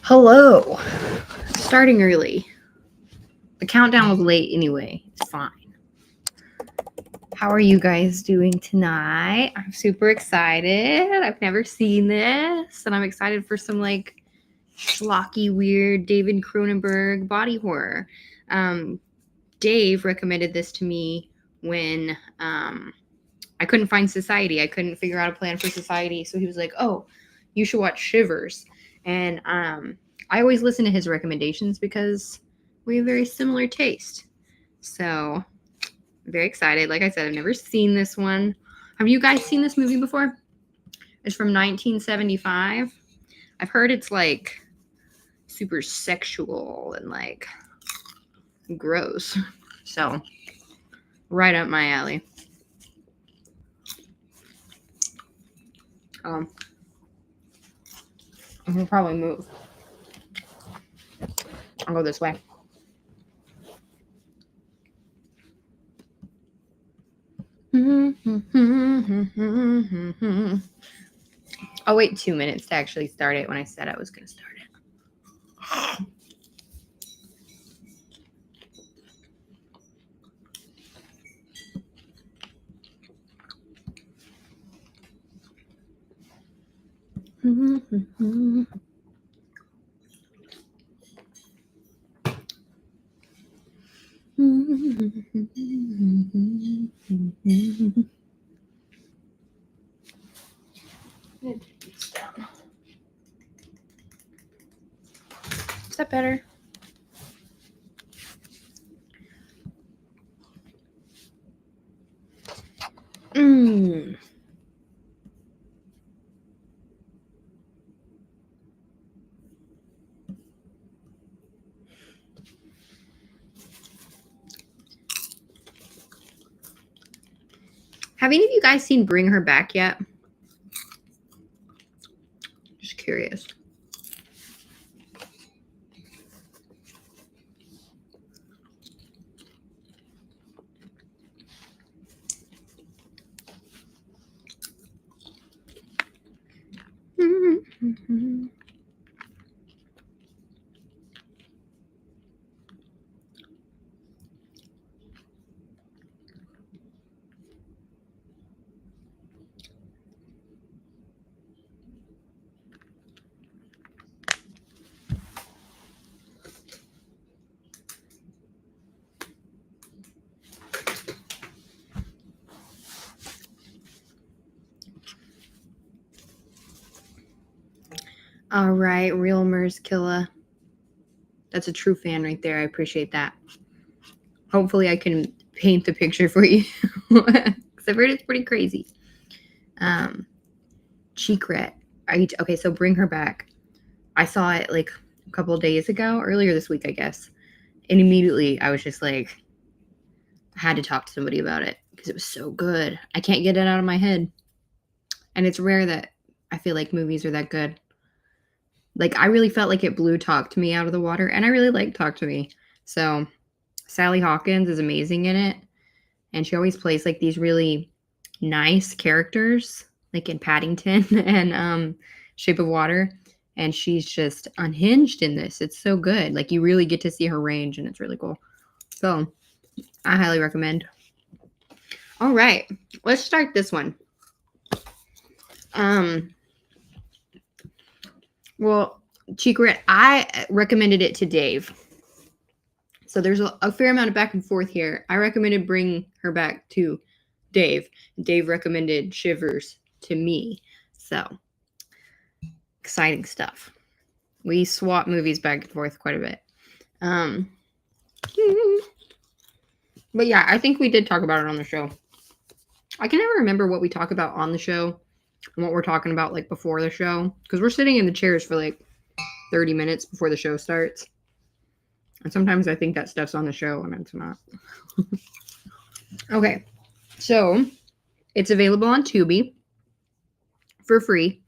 Hello. Starting early. The countdown was late anyway. It's fine. How are you guys doing tonight? I'm super excited. I've never seen this, and I'm excited for some like schlocky, weird David Cronenberg body horror. Dave recommended this to me when I couldn't find Society. I couldn't figure out a plan for Society, so he was like, "Oh, you should watch Shivers." And I always listen to his recommendations because we have very similar taste. So I'm very excited. Like I said, I've never seen this one. Have you guys seen this movie before? It's from 1975. I've heard it's like super sexual and like gross. So right up my alley. I can probably move. I'll go this way. I'll wait 2 minutes to actually start it when I said I was going to start it. Is that better? Have any of you guys seen Bring Her Back yet? Just curious. All right, Real Mers Killa. That's a true fan right there. I appreciate that. Hopefully I can paint the picture for you. Because I've heard it's pretty crazy. Cheekret. Okay, so Bring Her Back. I saw it like a couple of days ago, earlier this week, I guess. And immediately I was just like, I had to talk to somebody about it because it was so good. I can't get it out of my head. And it's rare that I feel like movies are that good. Like, I really felt like it blew Talk to Me out of the water, and I really like Talk to Me. So, Sally Hawkins is amazing in it, and she always plays, like, these really nice characters, like in Paddington and Shape of Water, and she's just unhinged in this. It's so good. Like, you really get to see her range, and it's really cool. So, I highly recommend. All right, let's start this one. Well, Cheekret, I recommended it to Dave. So there's a fair amount of back and forth here. I recommended Bring Her Back to Dave. Dave recommended Shivers to me. So, exciting stuff. We swap movies back and forth quite a bit. But yeah, I think we did talk about it on the show. I can never remember what we talk about on the show and what we're talking about like before the show, because we're sitting in the chairs for like 30 minutes before the show starts. And sometimes I think that stuff's on the show and it's not. Okay, so it's available on Tubi for free.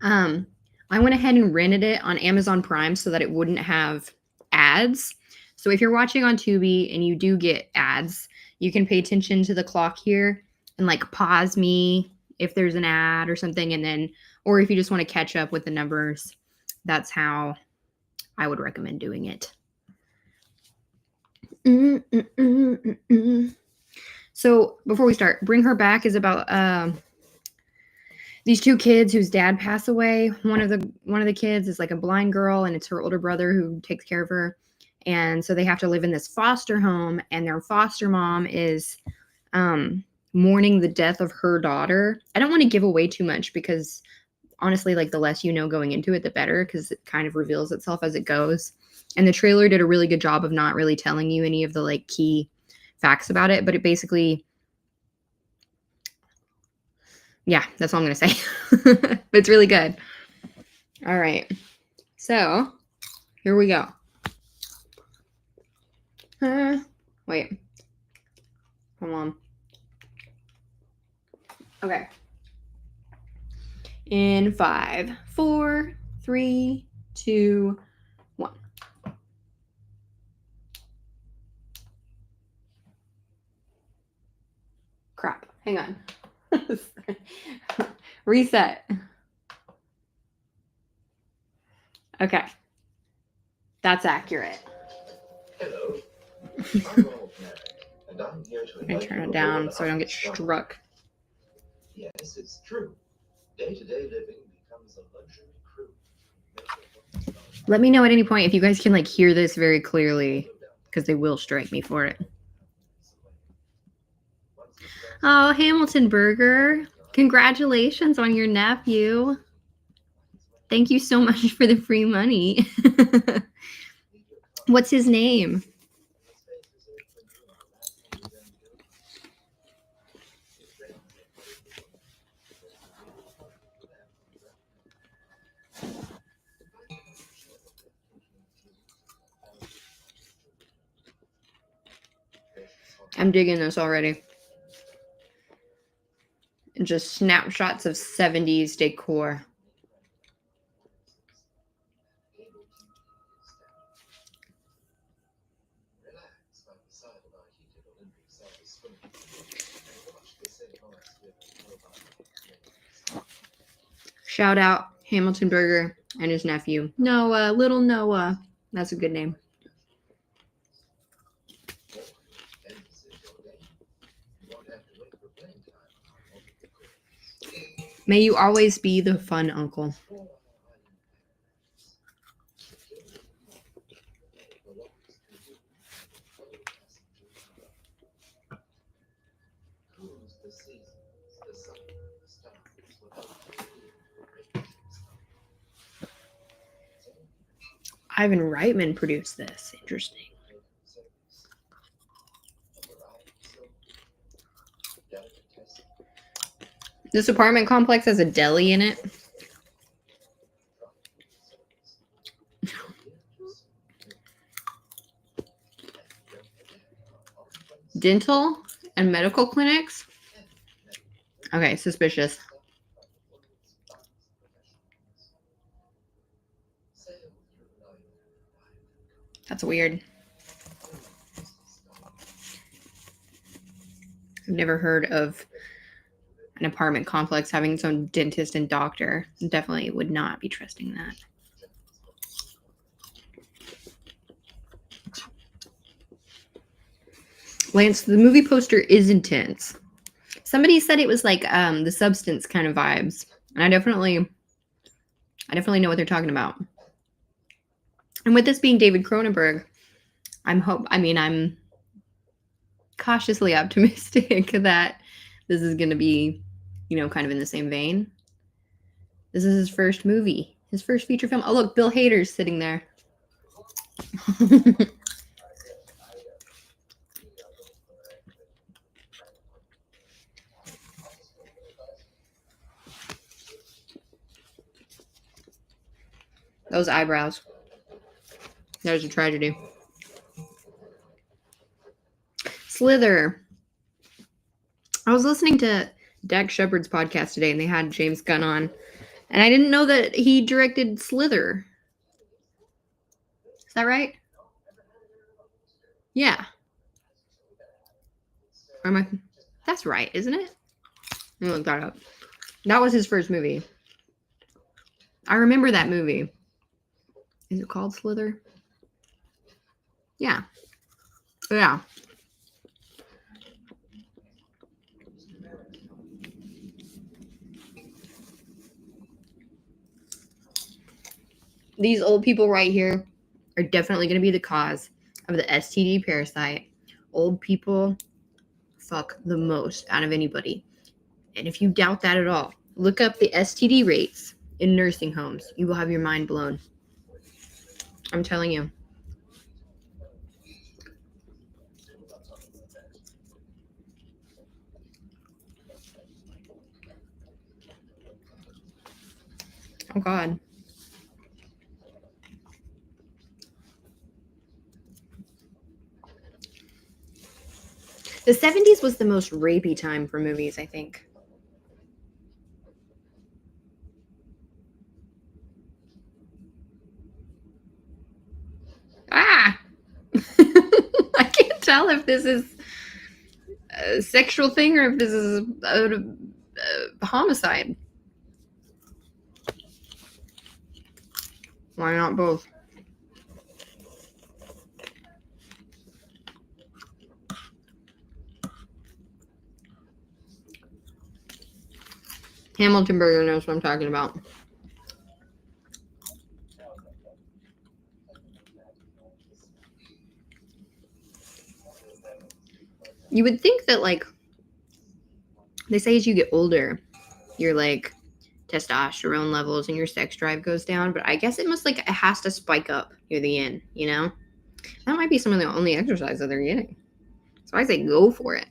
I went ahead and rented it on Amazon Prime so that it wouldn't have ads. So if you're watching on Tubi and you do get ads, you can pay attention to the clock here and like pause me if there's an ad or something, and then, or if you just want to catch up with the numbers, that's how I would recommend doing it. So before we start, Bring Her Back is about these two kids whose dad passed away. One of the kids is like a blind girl, and it's her older brother who takes care of her. And so they have to live in this foster home, and their foster mom is mourning the death of her daughter. I don't want to give away too much because honestly, like the less you know going into it, the better, because it kind of reveals itself as it goes. And the trailer did a really good job of not really telling you any of the like key facts about it, but it basically, yeah, that's all I'm going to say. But it's really good. All right. So here we go. Wait. Hold on. Okay. In 5, 4, 3, 2, 1. Crap. Hang on. Reset. Okay. That's accurate. Hello. I'm Ronald Merrick, and I'm here to invite you turn it aboard down so I don't get our struck. Yes, it's true. Day-to-day living becomes a luxury crew. Let me know at any point if you guys can like hear this very clearly, because they will strike me for it. Oh, Hamilton Burger. Congratulations on your nephew. Thank you so much for the free money. What's his name? I'm digging this already. Just snapshots of 70s decor. Shout out Hamilton Burger and his nephew. Noah, little Noah. That's a good name. May you always be the fun uncle. Ivan Reitman produced this. Interesting. This apartment complex has a deli in it. Dental and medical clinics. Okay, suspicious. That's weird. I've never heard of an apartment complex having its own dentist and doctor. Definitely would not be trusting that. Lance, the movie poster is intense. Somebody said it was like the Substance kind of vibes. And I definitely know what they're talking about. And with this being David Cronenberg, I'm cautiously optimistic that this is going to be, kind of in the same vein. This is his first movie, his first feature film. Oh, look, Bill Hader's sitting there. Those eyebrows. There's a tragedy. Slither. I was listening to Dax Shepard's podcast today, and they had James Gunn on, and I didn't know that he directed Slither. Is that right? Yeah. That's right, isn't it? Let me look that up. That was his first movie. I remember that movie. Is it called Slither? Yeah. Yeah. These old people right here are definitely going to be the cause of the STD parasite. Old people fuck the most out of anybody. And if you doubt that at all, look up the STD rates in nursing homes. You will have your mind blown. I'm telling you. Oh, God. The 70s was the most rapey time for movies, I think. Ah! I can't tell if this is a sexual thing or if this is a homicide. Why not both? Hamilton Burger knows what I'm talking about. You would think that, like, they say as you get older, your, like, testosterone levels and your sex drive goes down, but I guess it must, like, it has to spike up near the end, you know? That might be some of the only exercise that they're getting. So I say go for it.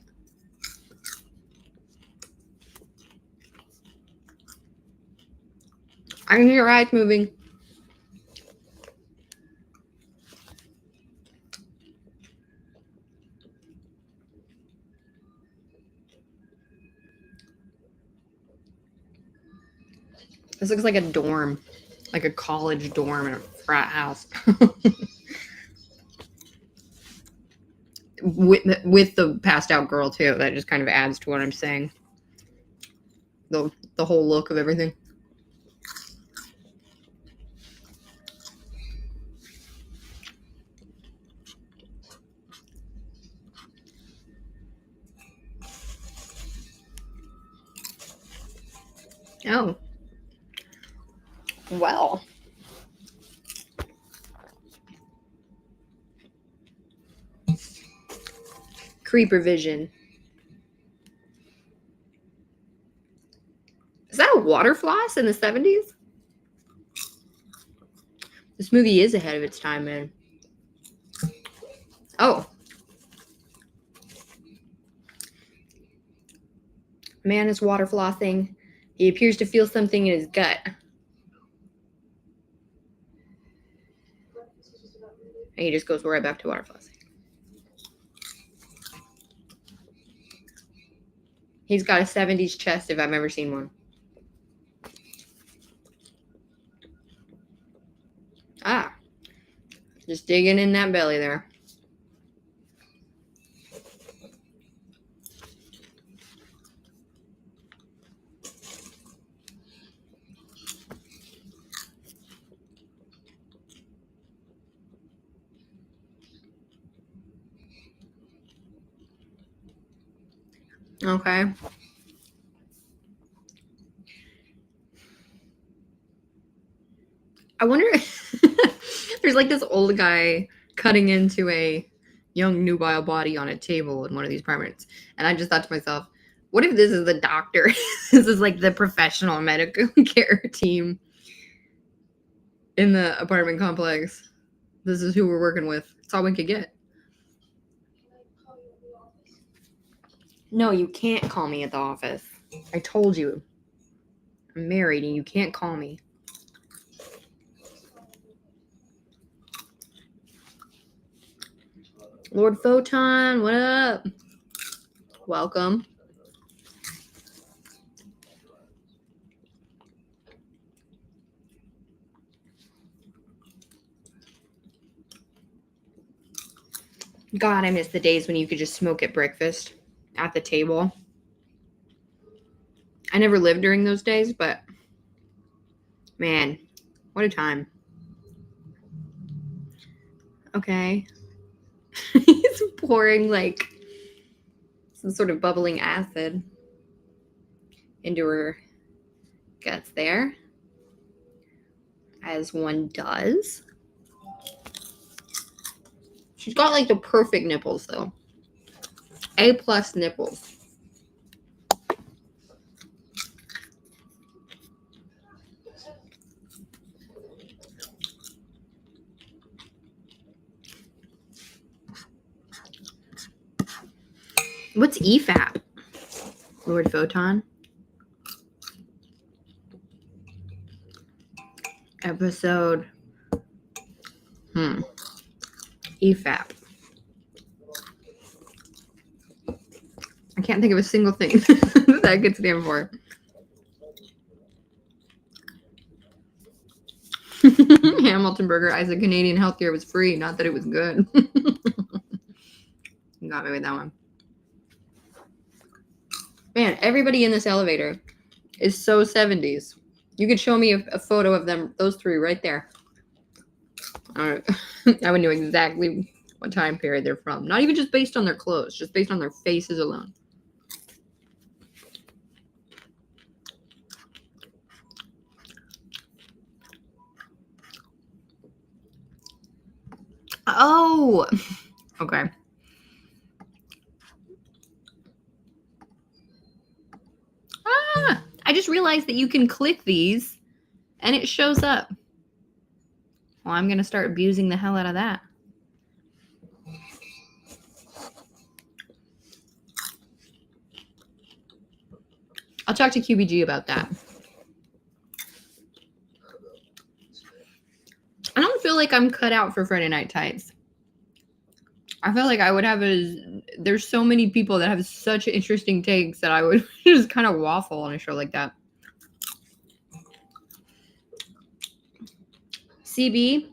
I can hear your eyes moving. This looks like a dorm, like a college dorm in a frat house. with the passed out girl too. That just kind of adds to what I'm saying. The whole look of everything. Oh. Well. Creeper vision. Is that a water floss in the 70s? This movie is ahead of its time, man. Oh. A man is water flossing. He appears to feel something in his gut. And he just goes right back to water flossing. He's got a 70s chest if I've ever seen one. Ah. Just digging in that belly there. Okay. I wonder if there's like this old guy cutting into a young nubile body on a table in one of these apartments. And I just thought to myself, what if this is the doctor? This is like the professional medical care team in the apartment complex. This is who we're working with. That's all we could get. No, you can't call me at the office. I told you. I'm married and you can't call me. Lord Photon, what up? Welcome. God, I miss the days when you could just smoke at breakfast at the table. I never lived during those days, but man, what a time. Okay. He's pouring like some sort of bubbling acid into her guts there, as one does. She's got like the perfect nipples though. A+ nipples. What's EFAP? Lord Photon. Episode. EFAP. I can't think of a single thing that could stand for. Hamilton Burger. I said Canadian healthcare was free, not that it was good. You got me with that one. Man, everybody in this elevator is so 70s. You could show me a photo of them, those three right there. I would know exactly what time period they're from. Not even just based on their clothes, just based on their faces alone. Oh, okay. I just realized that you can click these and it shows up. Well, I'm going to start abusing the hell out of that. I'll talk to QBG about that. I don't feel like I'm cut out for Friday Night Tights. I feel like I would have there's so many people that have such interesting takes that I would just kind of waffle on a show like that. CB,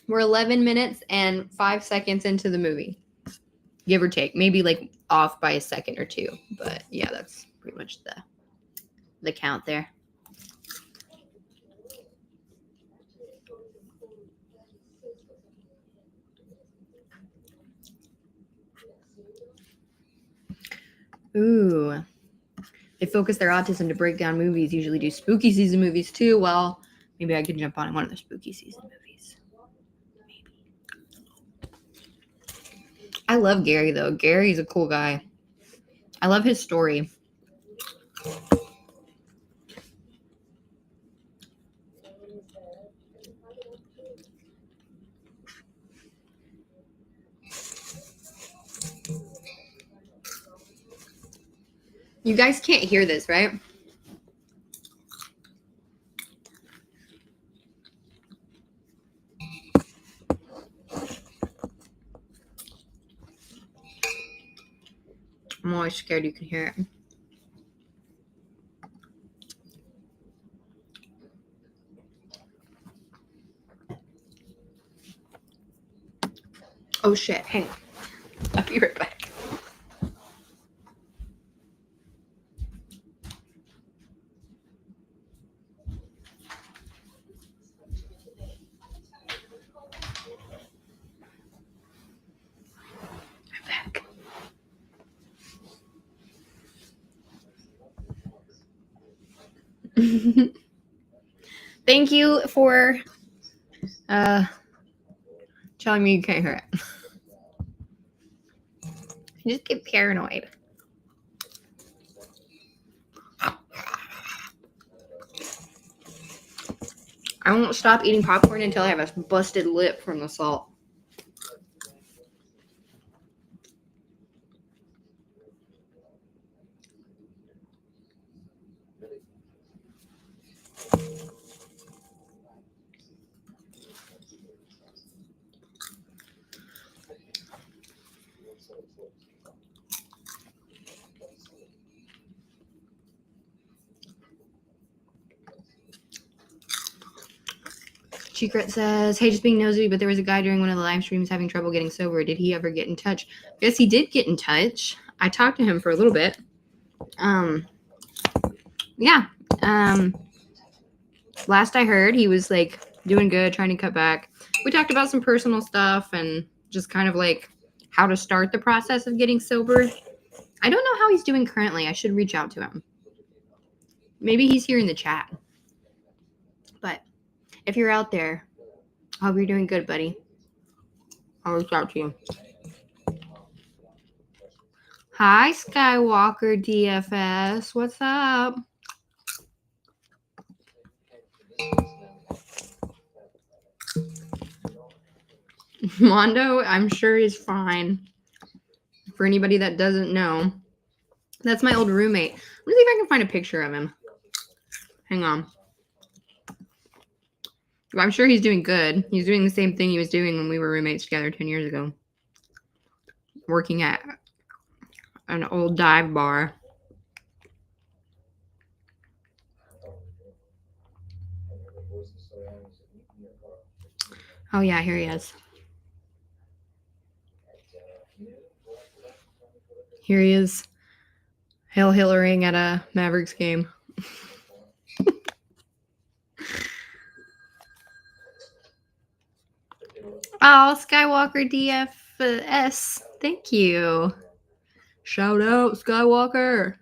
we're 11 minutes and 5 seconds into the movie. Give or take. Maybe like off by a second or two. But yeah, that's pretty much the count there. Ooh. They focus their autism to break down movies, usually do spooky season movies too. Well, maybe I could jump on one of the spooky season movies. Maybe. I love Gary though. Gary's a cool guy. I love his story. You guys can't hear this, right? I'm always scared you can hear it. Oh shit, hang on. I'll be right back. I'm back. Thank you for telling me you can't hear it. I just get paranoid. I won't stop eating popcorn until I have a busted lip from the salt. Secret says, hey, just being nosy, but there was a guy during one of the live streams having trouble getting sober. Did he ever get in touch? Yes, he did get in touch. I talked to him for a little bit. Yeah. Last I heard, he was like Doing good, trying to cut back. We talked about some personal stuff and just kind of like how to start the process of getting sober. I don't know how he's doing currently. I should reach out to him. Maybe he's here in the chat. But if you're out there, I hope you're doing good, buddy. I'll reach out to you. Hi, Skywalker DFS. What's up? Mondo, I'm sure is fine. For anybody that doesn't know, that's my old roommate. Let me see if I can find a picture of him. Hang on. I'm sure he's doing good. He's doing the same thing he was doing when we were roommates together 10 years ago. Working at an old dive bar. Oh, yeah, here he is. Here he is. Hail Hillering at a Mavericks game. Oh, Skywalker DFS. Thank you. Shout out, Skywalker.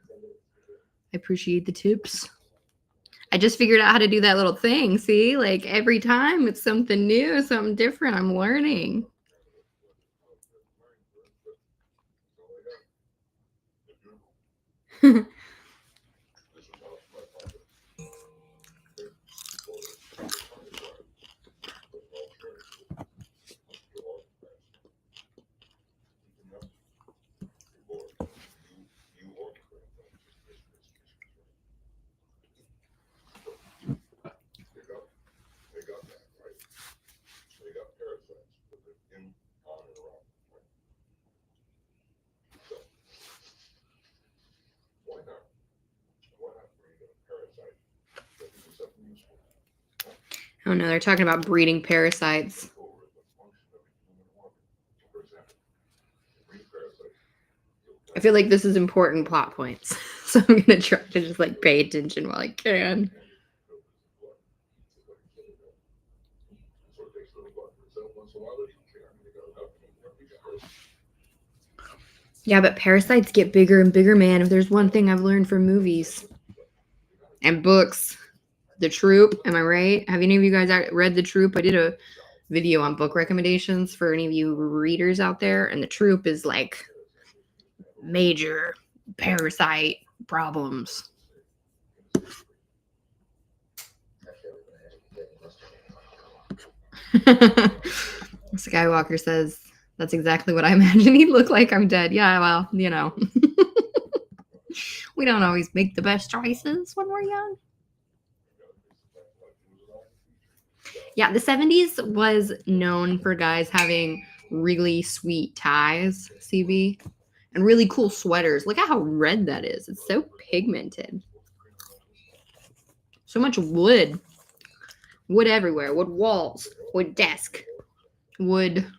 I appreciate the tips. I just figured out how to do that little thing. See, like every time it's something new, something different. I'm learning. Oh no, they're talking about breeding parasites. I feel like this is important plot points. So I'm going to try to just like pay attention while I can. Yeah, but parasites get bigger and bigger, man. If there's one thing I've learned from movies and books, The Troop, am I right? Have any of you guys read The Troop? I did a video on book recommendations for any of you readers out there, and The Troop is like major parasite problems. Skywalker says, that's exactly what I imagine he'd look like. I'm dead. Yeah, well, you know. We don't always make the best choices when we're young. Yeah, the 70s was known for guys having really sweet ties, CB, and really cool sweaters. Look at how red that is. It's so pigmented. So much wood. Wood everywhere. Wood walls. Wood desk. Wood.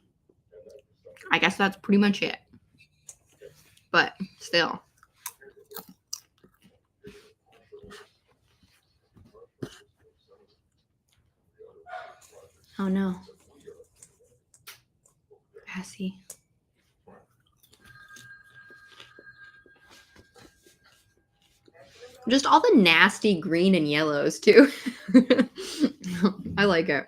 I guess that's pretty much it. But still. Oh no. Passy. Just all the nasty green and yellows too. I like it.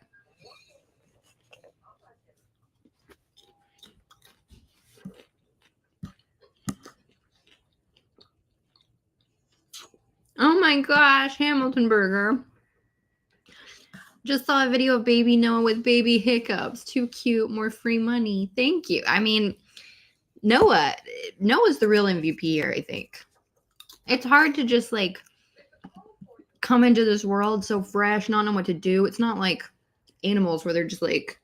Oh my gosh, Hamilton Burger. Just saw a video of baby Noah with baby hiccups. Too cute, more free money. Thank you. I mean, Noah's the real MVP here, I think. It's hard to just like come into this world so fresh, not know what to do. It's not like animals where they're just like,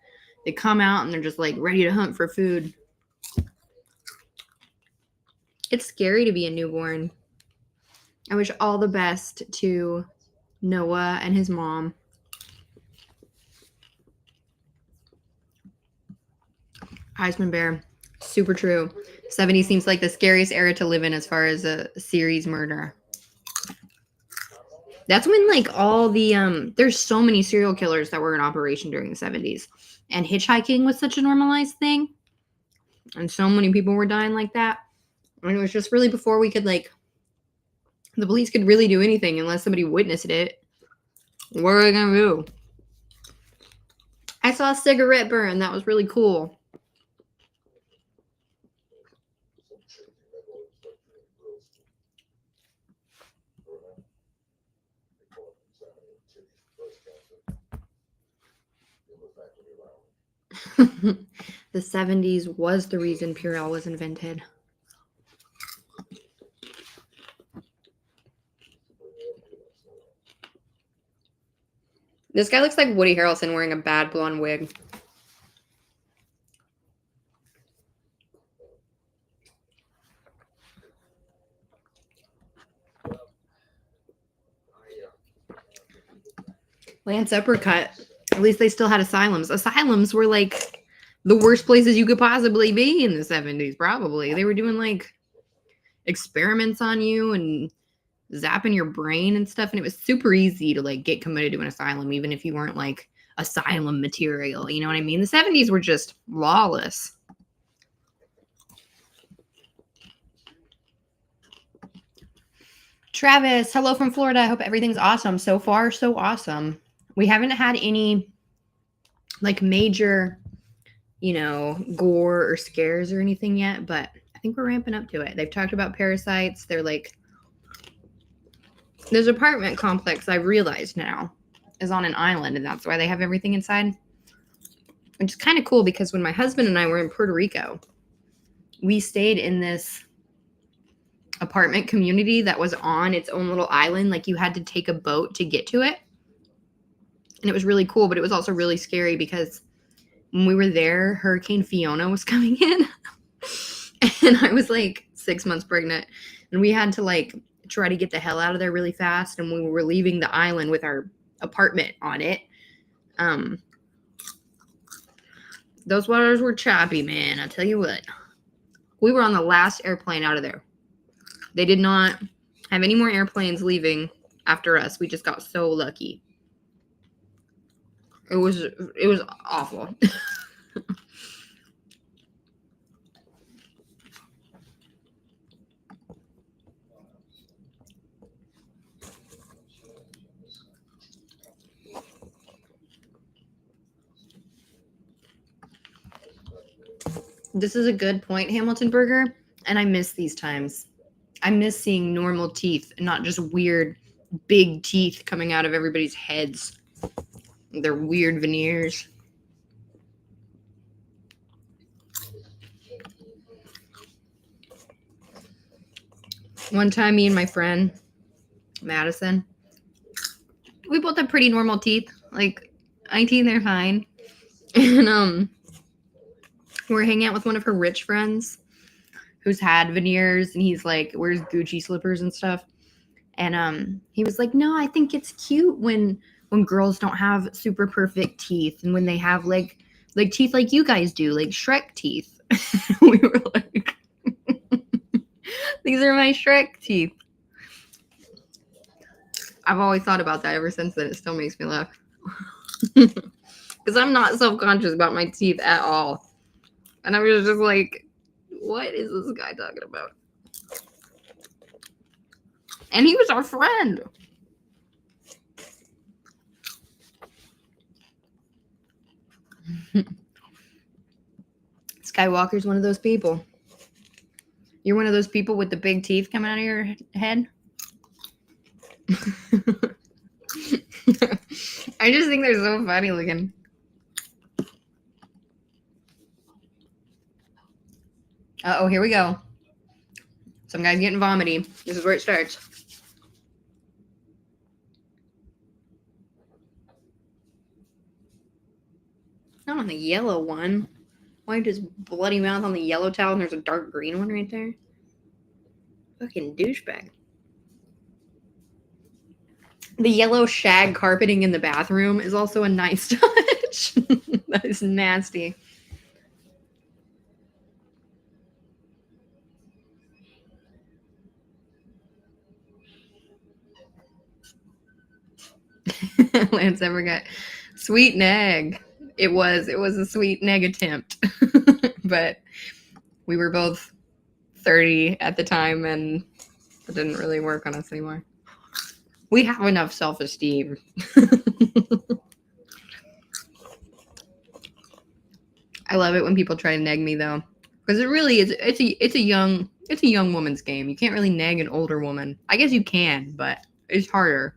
they come out and they're just like ready to hunt for food. It's scary to be a newborn. I wish all the best to Noah and his mom. Heisman Bear, super true. 70 seems like the scariest era to live in as far as a series murder. That's when like all the there's so many serial killers that were in operation during the 70s. And hitchhiking was such a normalized thing. And so many people were dying like that. And it was just really before we could like the police could really do anything unless somebody witnessed it. What are they gonna do? I saw a cigarette burn. That was really cool. The 70s was the reason Purell was invented. This guy looks like Woody Harrelson wearing a bad blonde wig. Lance Uppercut. At least they still had asylums. Asylums were like the worst places you could possibly be in the 70s, probably. They were doing like experiments on you and zapping your brain and stuff. And it was super easy to like get committed to an asylum, even if you weren't like asylum material. You know what I mean? The 70s were just lawless. Travis, hello from Florida. I hope everything's awesome. So far, so awesome. We haven't had any like major, you know, gore or scares or anything yet, but I think we're ramping up to it. They've talked about parasites. They're like, this apartment complex, I've realized now, is on an island, and that's why they have everything inside. Which is kind of cool because when my husband and I were in Puerto Rico, we stayed in this apartment community that was on its own little island. Like you had to take a boat to get to it. And it was really cool, but it was also really scary because when we were there, Hurricane Fiona was coming in. And I was like 6 months pregnant. And we had to like try to get the hell out of there really fast. And we were leaving the island with our apartment on it. Those waters were choppy, man. I'll tell you what. We were on the last airplane out of there. They did not have any more airplanes leaving after us. We just got so lucky. It was awful. This is a good point, Hamilton Burger, and I miss these times. I miss seeing normal teeth, not just weird big teeth coming out of everybody's heads. They're weird veneers. One time, me and my friend, Madison, we both have pretty normal teeth. Like, 19, they're fine. And, we're hanging out with one of her rich friends who's had veneers, and he's like, wears Gucci slippers and stuff. And, he was like, no, I think it's cute when girls don't have super perfect teeth and when they have like teeth like you guys do, like Shrek teeth. We were like, these are my Shrek teeth. I've always thought about that ever since then. It still makes me laugh. Because I'm not self-conscious about my teeth at all. And I was just like, what is this guy talking about? And he was our friend. Skywalker's one of those people. You're one of those people with the big teeth coming out of your head. I just think they're so funny looking. Uh-oh, here we go. Some guy's getting vomity. This is where it starts. Not on the yellow one. Wiped his bloody mouth on the yellow towel, and there's a dark green one right there. Fucking douchebag. The yellow shag carpeting in the bathroom is also a nice touch. That is nasty. Lance ever got sweet neg. It was a sweet neg attempt. But we were both 30 at the time and it didn't really work on us anymore. We have enough self-esteem. I love it when people try to neg me though. Because it really is it's a young woman's game. You can't really neg an older woman. I guess you can, but it's harder.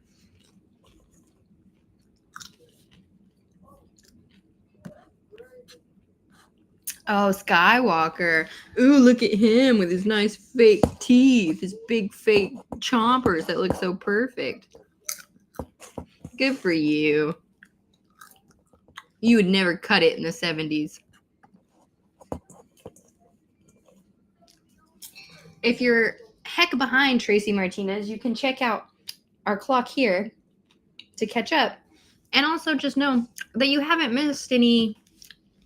Oh, Skywalker. Ooh, look at him with his nice fake teeth, his big fake chompers that look so perfect. Good for you. You would never cut it in the 70s. If you're heck behind Tracy Martinez, you can check out our clock here to catch up. And also just know that you haven't missed any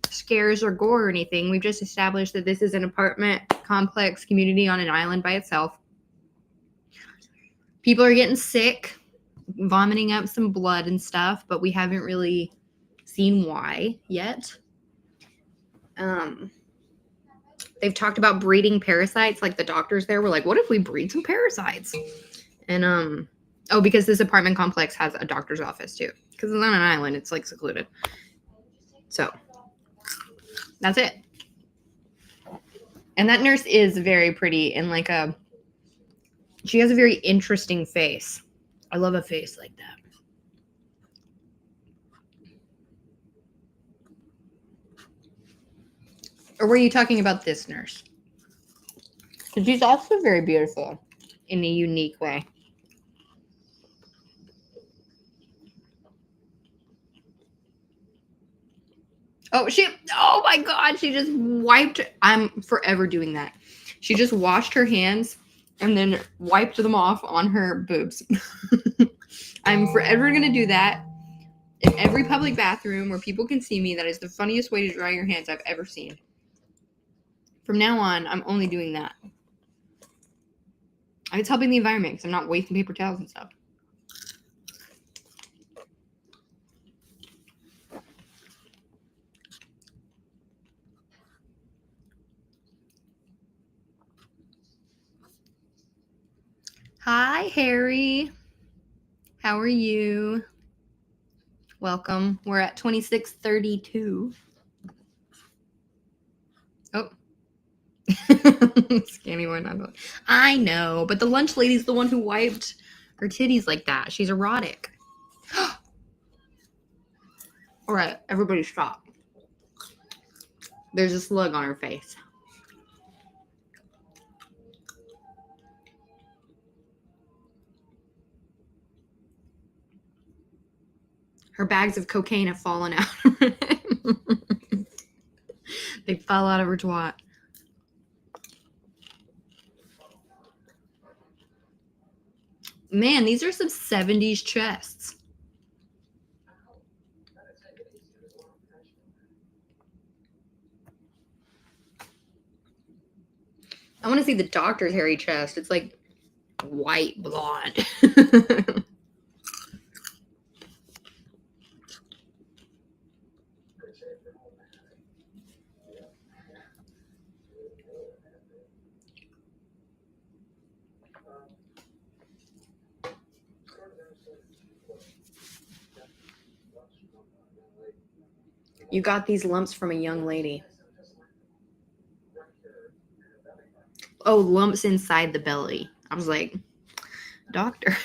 scares or gore or anything. We've just established that this is an apartment complex community on an island by itself. People are getting sick, vomiting up some blood and stuff, but we haven't really seen why yet. They've talked about breeding parasites. Like the doctors there were like, what if we breed some parasites? And because this apartment complex has a doctor's office too, because it's on an island, it's like secluded. So that's it. And that nurse is very pretty and she has a very interesting face. I love a face like that. Or were you talking about this nurse? Because she's also very beautiful in a unique way. Oh my God, she just wiped. I'm forever doing that. She just washed her hands and then wiped them off on her boobs. I'm forever going to do that in every public bathroom where people can see me. That is the funniest way to dry your hands I've ever seen. From now on, I'm only doing that. It's helping the environment because I'm not wasting paper towels and stuff. Hi, Harry. How are you? Welcome. We're at 2632. Oh. Scanny one. I know, but the lunch lady's the one who wiped her titties like that. She's erotic. All right, everybody stop. There's a slug on her face. Her bags of cocaine have fallen out. They fell out of her twat. Man, these are some 70s chests. I want to see the doctor's hairy chest. It's like white blonde. You got these lumps from a young lady. Oh, lumps inside the belly. I was like, doctor.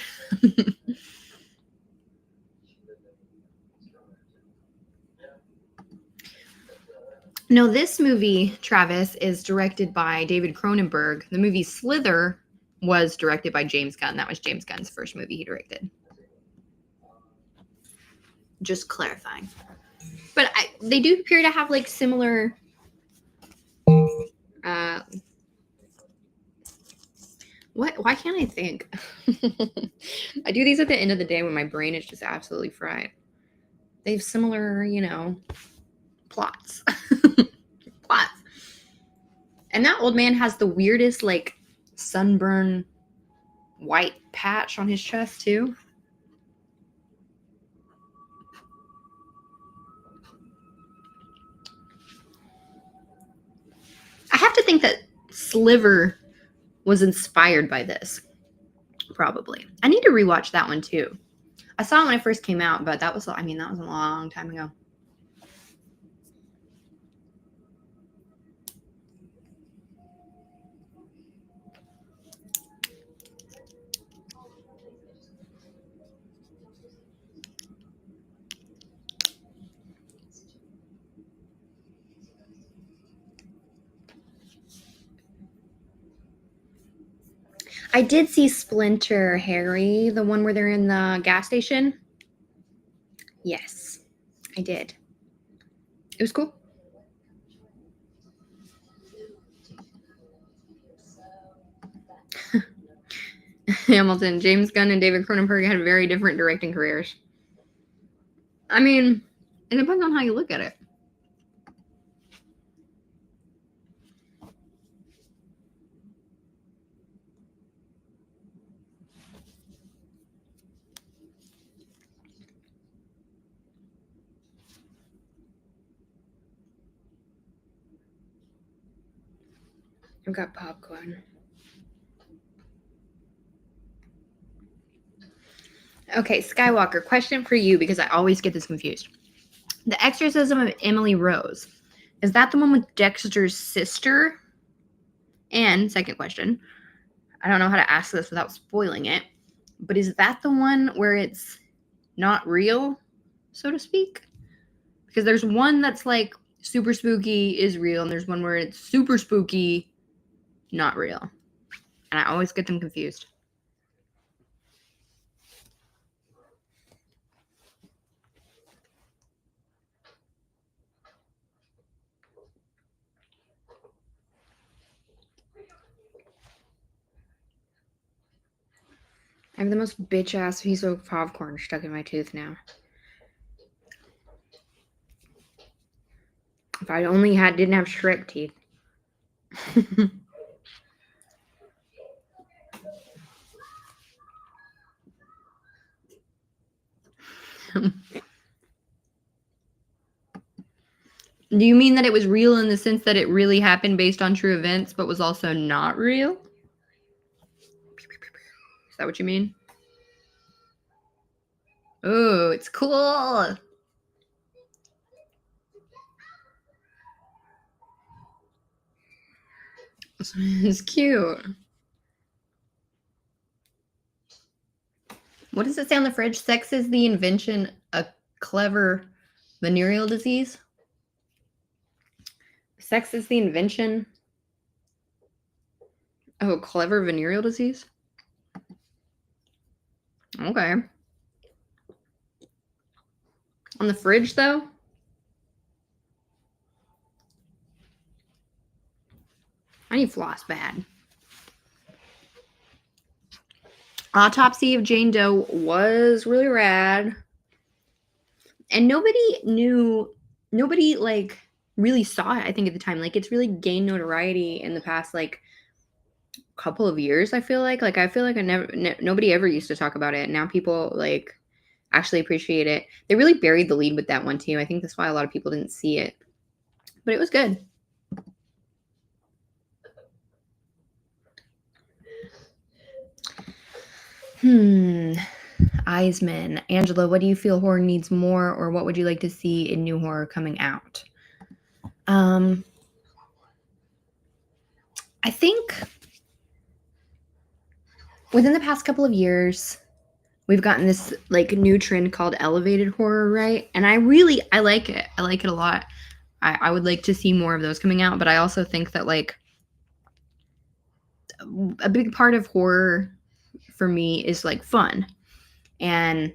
No, this movie, Travis, is directed by David Cronenberg. The movie Slither was directed by James Gunn. That was James Gunn's first movie he directed. Just clarifying. But they do appear to have like similar why can't I think? I do these at the end of the day when my brain is just absolutely fried. They have similar, plots. Plots. And that old man has the weirdest like sunburn white patch on his chest too. have to think that Sliver was inspired by this. Probably. I need to rewatch that one too. I saw it when it first came out, but that was a long time ago. I did see Splinter, Harry, the one where they're in the gas station. Yes, I did. It was cool. Hamilton, James Gunn and David Cronenberg had very different directing careers. I mean, it depends on how you look at it. I've got popcorn. Okay, Skywalker, question for you because I always get this confused. The Exorcism of Emily Rose. Is that the one with Dexter's sister? And second question, I don't know how to ask this without spoiling it, but is that the one where it's not real, so to speak? Because there's one that's like super spooky is real, and there's one where it's super spooky, not real. And I always get them confused. I have the most bitch-ass piece of popcorn stuck in my tooth now. If I only didn't have Shrek teeth. Do you mean that it was real in the sense that it really happened based on true events, but was also not real? Is that what you mean? Oh, it's cool. It's cute. What does it say on the fridge? Sex is the invention of clever venereal disease? Sex is the invention of a clever venereal disease? Okay. On the fridge, though? I need floss bad. Autopsy of Jane Doe was really rad. And nobody like really saw it, I think, at the time. Like, it's really gained notoriety in the past, like, couple of years, I feel like. Like, I feel like nobody ever used to talk about it. Now people, like, actually appreciate it. They really buried the lead with that one, too. I think that's why a lot of people didn't see it. But it was good. Eisman. Angela, what do you feel horror needs more, or what would you like to see in new horror coming out? I think within the past couple of years, we've gotten this like new trend called elevated horror, right? And I like it. I like it a lot. I would like to see more of those coming out, but I also think that like a big part of horror for me is like fun. And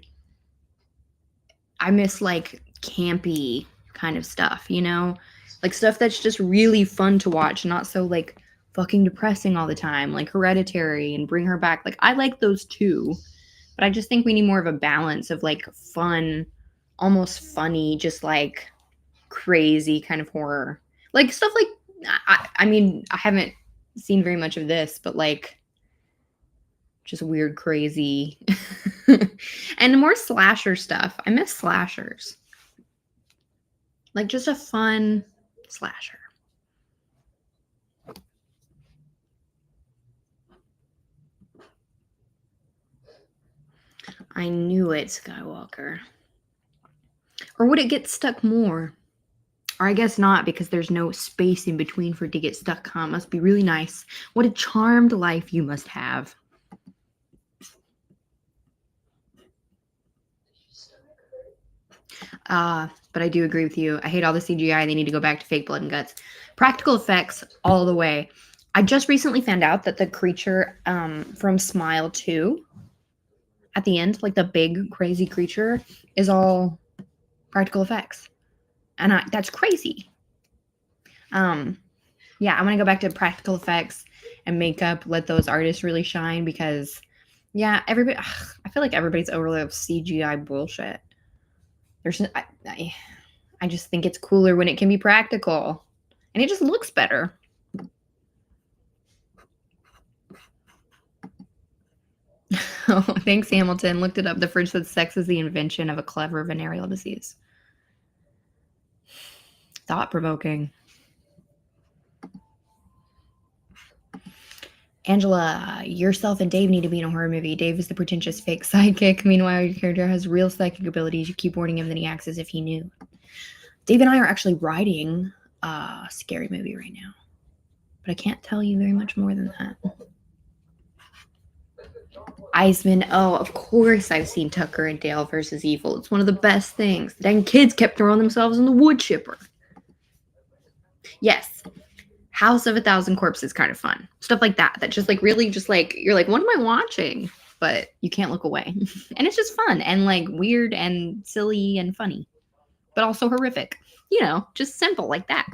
I miss like campy kind of stuff, you know? Like stuff that's just really fun to watch, not so like fucking depressing all the time, like Hereditary and Bring Her Back. Like I like those too, but I just think we need more of a balance of like fun, almost funny, just like crazy kind of horror. Like stuff like I mean, I haven't seen very much of this, but like just weird, crazy, and more slasher stuff. I miss slashers. Like just a fun slasher. I knew it, Skywalker. Or would it get stuck more? Or I guess not, because there's no space in between for it to get stuck, huh? Must be really nice. What a charmed life you must have. But I do agree with you. I hate all the CGI. They need to go back to fake blood and guts. Practical effects all the way. I just recently found out that the creature from Smile 2 at the end, like the big crazy creature, is all practical effects. And that's crazy. Yeah, I'm gonna go back to practical effects and makeup. Let those artists really shine because, yeah, everybody. I feel like everybody's overload of CGI bullshit. There's, I just think it's cooler when it can be practical, and it just looks better. Oh, thanks, Hamilton. Looked it up. The fridge said sex is the invention of a clever venereal disease. Thought-provoking. Angela, yourself and Dave need to be in a horror movie. Dave is the pretentious fake sidekick. Meanwhile, your character has real psychic abilities. You keep warning him, then he acts as if he knew. Dave and I are actually writing a scary movie right now. But I can't tell you very much more than that. Iceman, oh, of course I've seen Tucker and Dale versus Evil. It's one of the best things. The dang kids kept throwing themselves in the wood chipper. Yes. House of a Thousand Corpses, kind of fun. Stuff like that. That just like really just like, you're like, what am I watching? But you can't look away. And it's just fun and like weird and silly and funny. But also horrific. You know, just simple like that.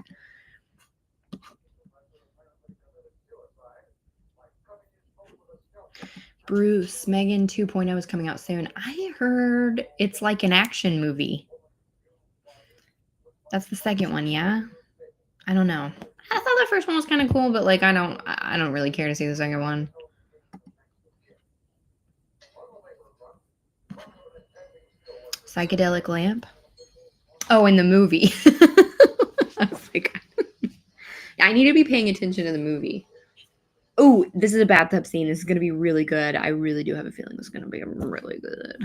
Bruce, Megan 2.0 is coming out soon. I heard it's like an action movie. That's the second one, yeah? I don't know. I thought the first one was kind of cool, but like I don't really care to see the second one. Psychedelic lamp? Oh, in the movie. I was like, I need to be paying attention to the movie. Oh, this is a bathtub scene. This is going to be really good. I really do have a feeling this is going to be really good.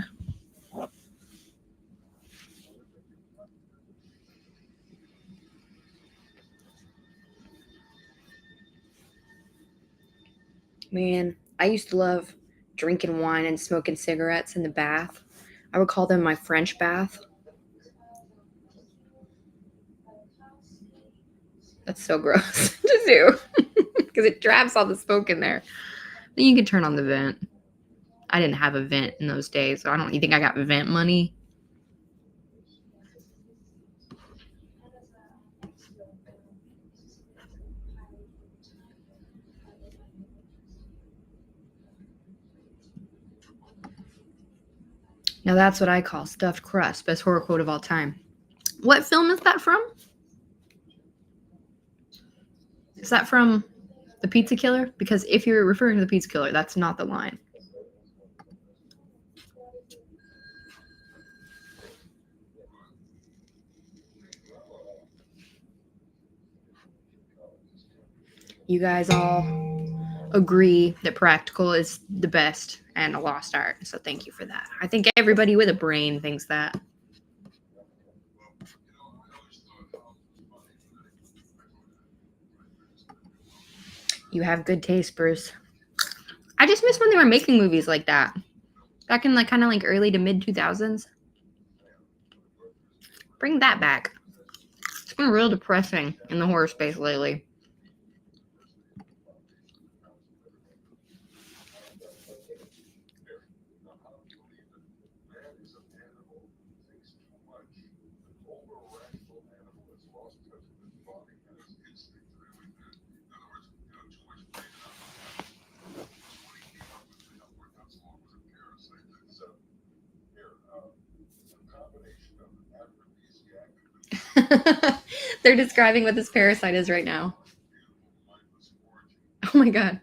Man, I used to love drinking wine and smoking cigarettes in the bath. I would call them my French bath. That's so gross to do because it traps all the smoke in there. Then you can turn on the vent. I didn't have a vent in those days, so I don't. You think I got vent money? Now that's what I call stuffed crust. Best horror quote of all time. What film is that from? Is that from The Pizza Killer? Because if you're referring to The Pizza Killer, that's not the line. You guys all agree that practical is the best and a lost art. So thank you for that. I think everybody with a brain thinks that. You have good taste, Bruce. I just miss when they were making movies like that. Back in like kind of like early to mid 2000s. Bring that back. It's been real depressing in the horror space lately. They're describing what this parasite is right now. Oh my god.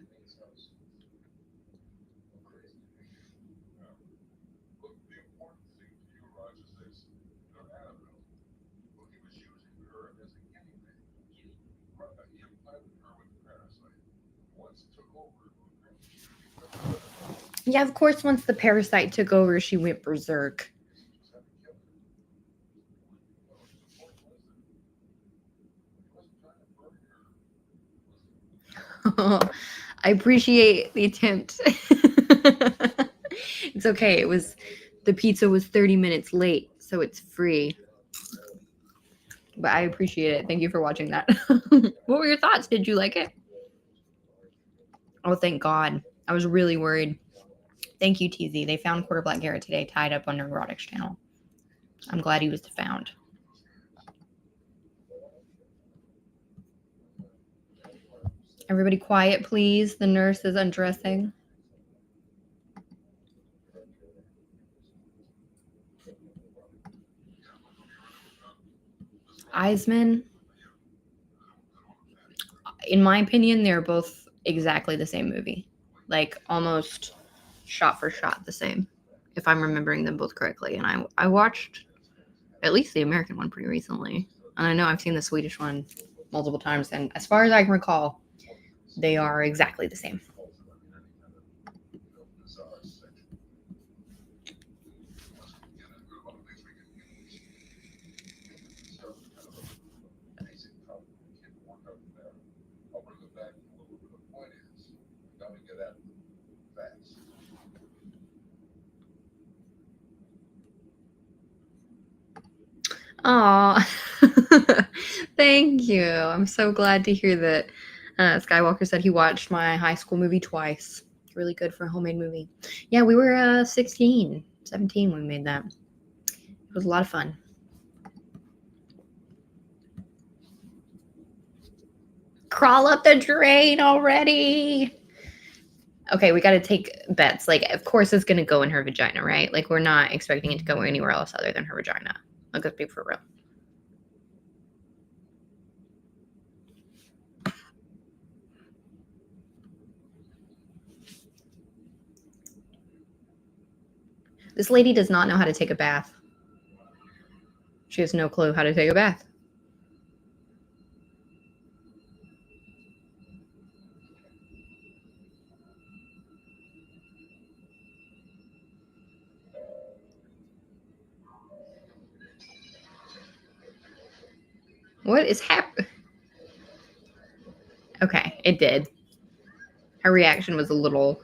Yeah, of course, once the parasite took over, she went berserk. I appreciate the attempt. It's okay. The pizza was 30 minutes late, so it's free. But I appreciate it. Thank you for watching that. What were your thoughts? Did you like it? Oh, thank God. I was really worried. Thank you, TZ. They found Quarter Black Garrett today tied up on Neurotics channel. I'm glad he was found. Everybody quiet, please. The nurse is undressing. Eisman, in my opinion, they're both exactly the same movie. Like almost shot for shot the same, if I'm remembering them both correctly. And I watched at least the American one pretty recently. And I know I've seen the Swedish one multiple times. And as far as I can recall, they are exactly the same. Aw, thank you. I'm so glad to hear that Skywalker said he watched my high school movie twice. Really good for a homemade movie. Yeah, we were 16, 17 when we made that. It was a lot of fun. Crawl up the drain already. Okay, we got to take bets. Like, of course it's going to go in her vagina, right? Like, we're not expecting it to go anywhere else other than her vagina. Like, let's be for real. This lady does not know how to take a bath. She has no clue how to take a bath. What is happening? Okay, it did. Her reaction was a little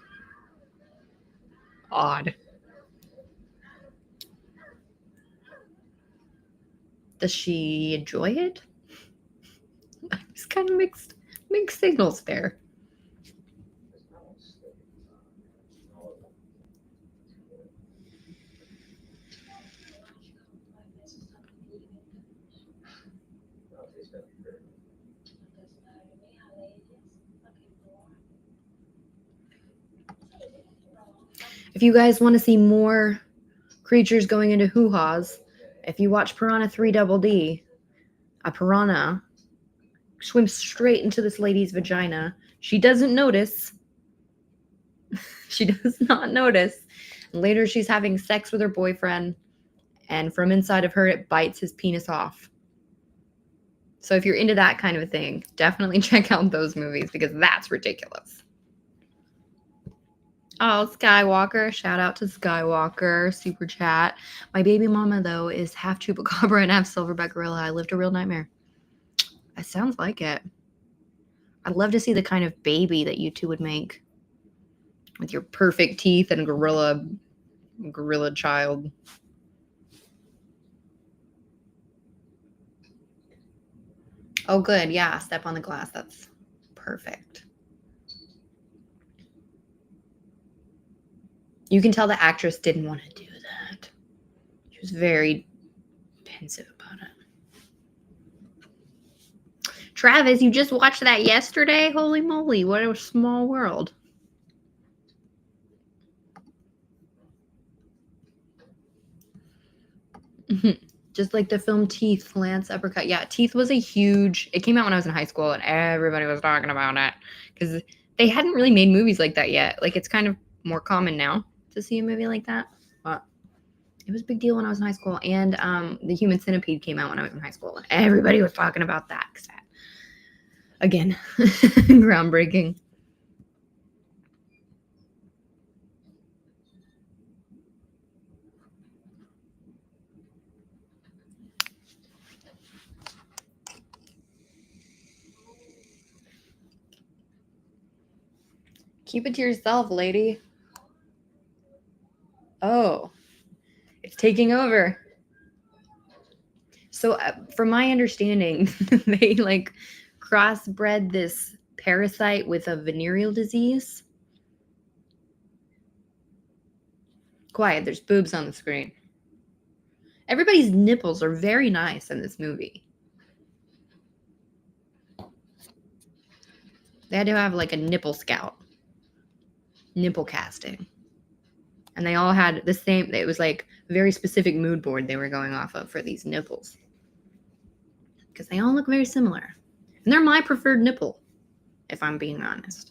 odd. Does she enjoy it? It's kind of mixed signals there. If you guys want to see more creatures going into hoo-haws, if you watch Piranha 3 Double D, a piranha swims straight into this lady's vagina. She doesn't notice. She does not notice. Later, she's having sex with her boyfriend, and from inside of her, it bites his penis off. So if you're into that kind of a thing, definitely check out those movies because that's ridiculous. Oh, Skywalker. Shout out to Skywalker. Super chat. My baby mama, though, is half chupacabra and half silverback gorilla. I lived a real nightmare. That sounds like it. I'd love to see the kind of baby that you two would make with your perfect teeth and gorilla child. Oh, good. Yeah, step on the glass. That's perfect. You can tell the actress didn't want to do that. She was very pensive about it. Travis, you just watched that yesterday? Holy moly, what a small world. Just like the film Teeth, Lance Uppercut. Yeah, Teeth was it came out when I was in high school and everybody was talking about it because they hadn't really made movies like that yet. Like, it's kind of more common now to see a movie like that. But it was a big deal when I was in high school. And The Human Centipede came out when I was in high school. And everybody was talking about that. Again, groundbreaking. Keep it to yourself, lady. Oh, it's taking over. So, from my understanding, they like crossbred this parasite with a venereal disease. Quiet, there's boobs on the screen. Everybody's nipples are very nice in this movie. They had to have like a nipple scout, nipple casting. And they all had the same, it was like a very specific mood board they were going off of for these nipples. Because they all look very similar. And they're my preferred nipple, if I'm being honest.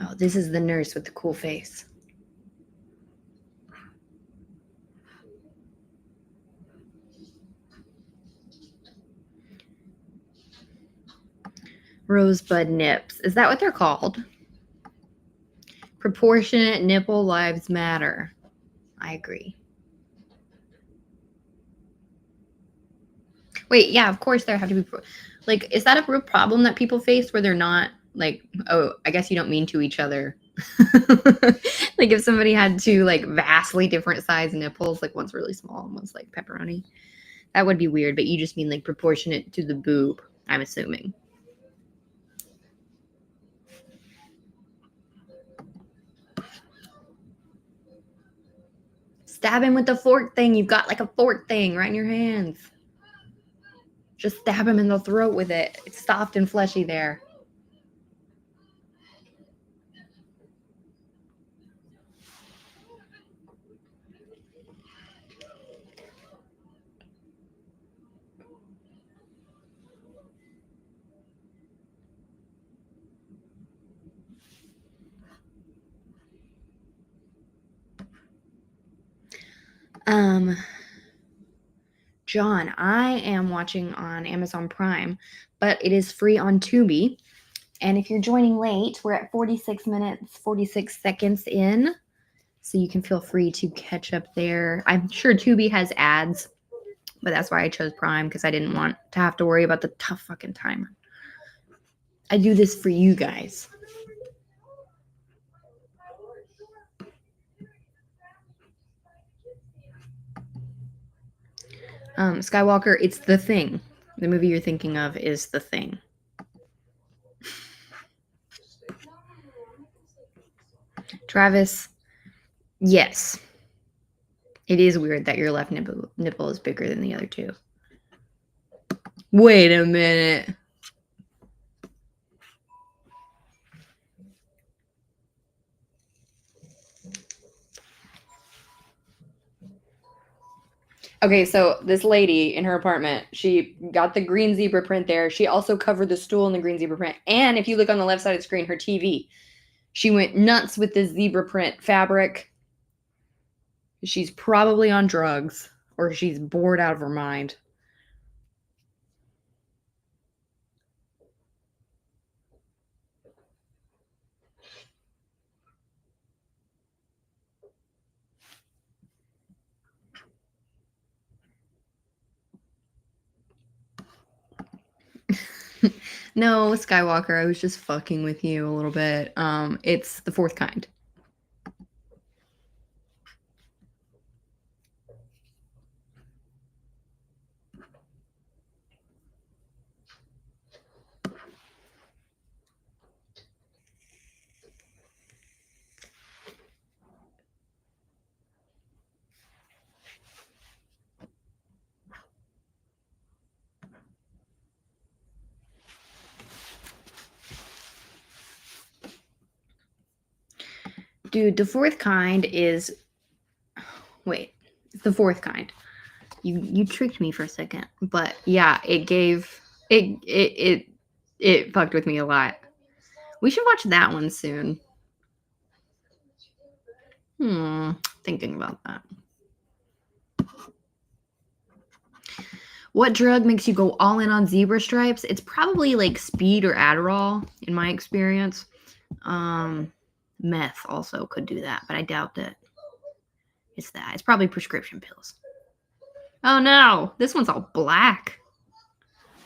Oh, this is the nurse with the cool face. Rosebud nips. Is that what they're called? Proportionate nipple lives matter. I agree. Wait, yeah, of course there have to be. Like, is that a real problem that people face where they're not like, oh, I guess you don't mean to each other? Like if somebody had two like vastly different size nipples, like one's really small and one's like pepperoni, that would be weird. But you just mean like proportionate to the boob, I'm assuming. Stab him with the fork thing. You've got like a fork thing right in your hands. Just stab him in the throat with it. It's soft and fleshy there. John, I am watching on Amazon Prime, but it is free on Tubi. And if you're joining late, we're at 46 minutes, 46 seconds in. So you can feel free to catch up there. I'm sure Tubi has ads, but that's why I chose Prime, because I didn't want to have to worry about the tough fucking timer. I do this for you guys. Skywalker, it's The Thing. The movie you're thinking of is The Thing. Travis, yes. It is weird that your left nipple is bigger than the other two. Wait a minute. Okay, so this lady in her apartment, she got the green zebra print there. She also covered the stool in the green zebra print. And if you look on the left side of the screen, her TV, she went nuts with this zebra print fabric. She's probably on drugs or she's bored out of her mind. No, Skywalker, I was just fucking with you a little bit. It's the fourth kind. Dude, the fourth kind is... Wait, it's the fourth kind. You tricked me for a second. But yeah, it gave... It fucked with me a lot. We should watch that one soon. Thinking about that. What drug makes you go all in on zebra stripes? It's probably like speed or Adderall, in my experience. Meth also could do that, but I doubt that it's that. It's probably prescription pills. Oh no, this one's all black.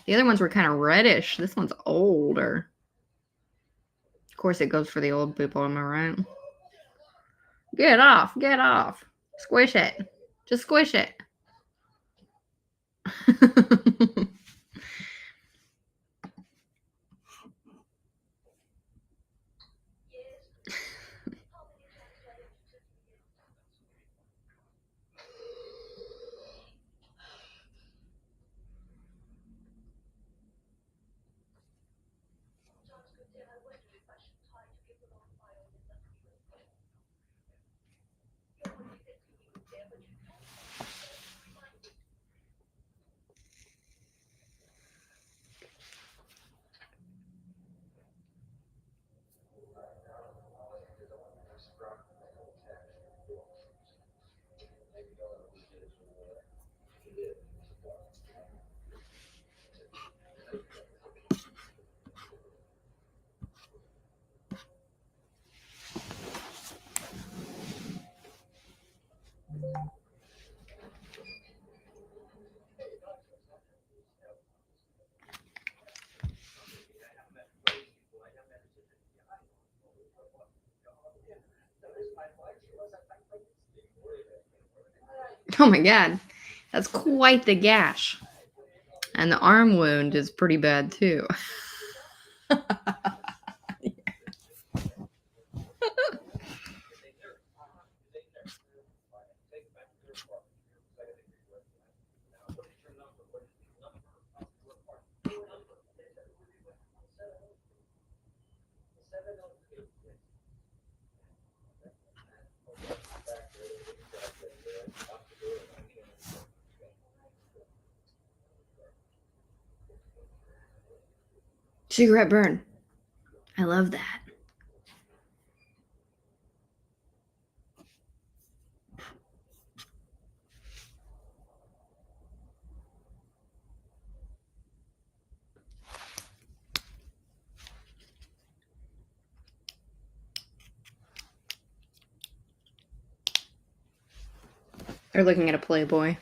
The other ones were kind of reddish. This one's older. Of course, it goes for the old people, am I right? Get off, get off. Squish it. Just squish it. Oh my god, that's quite the gash. And the arm wound is pretty bad too. Cigarette burn. I love that. They're looking at a Playboy.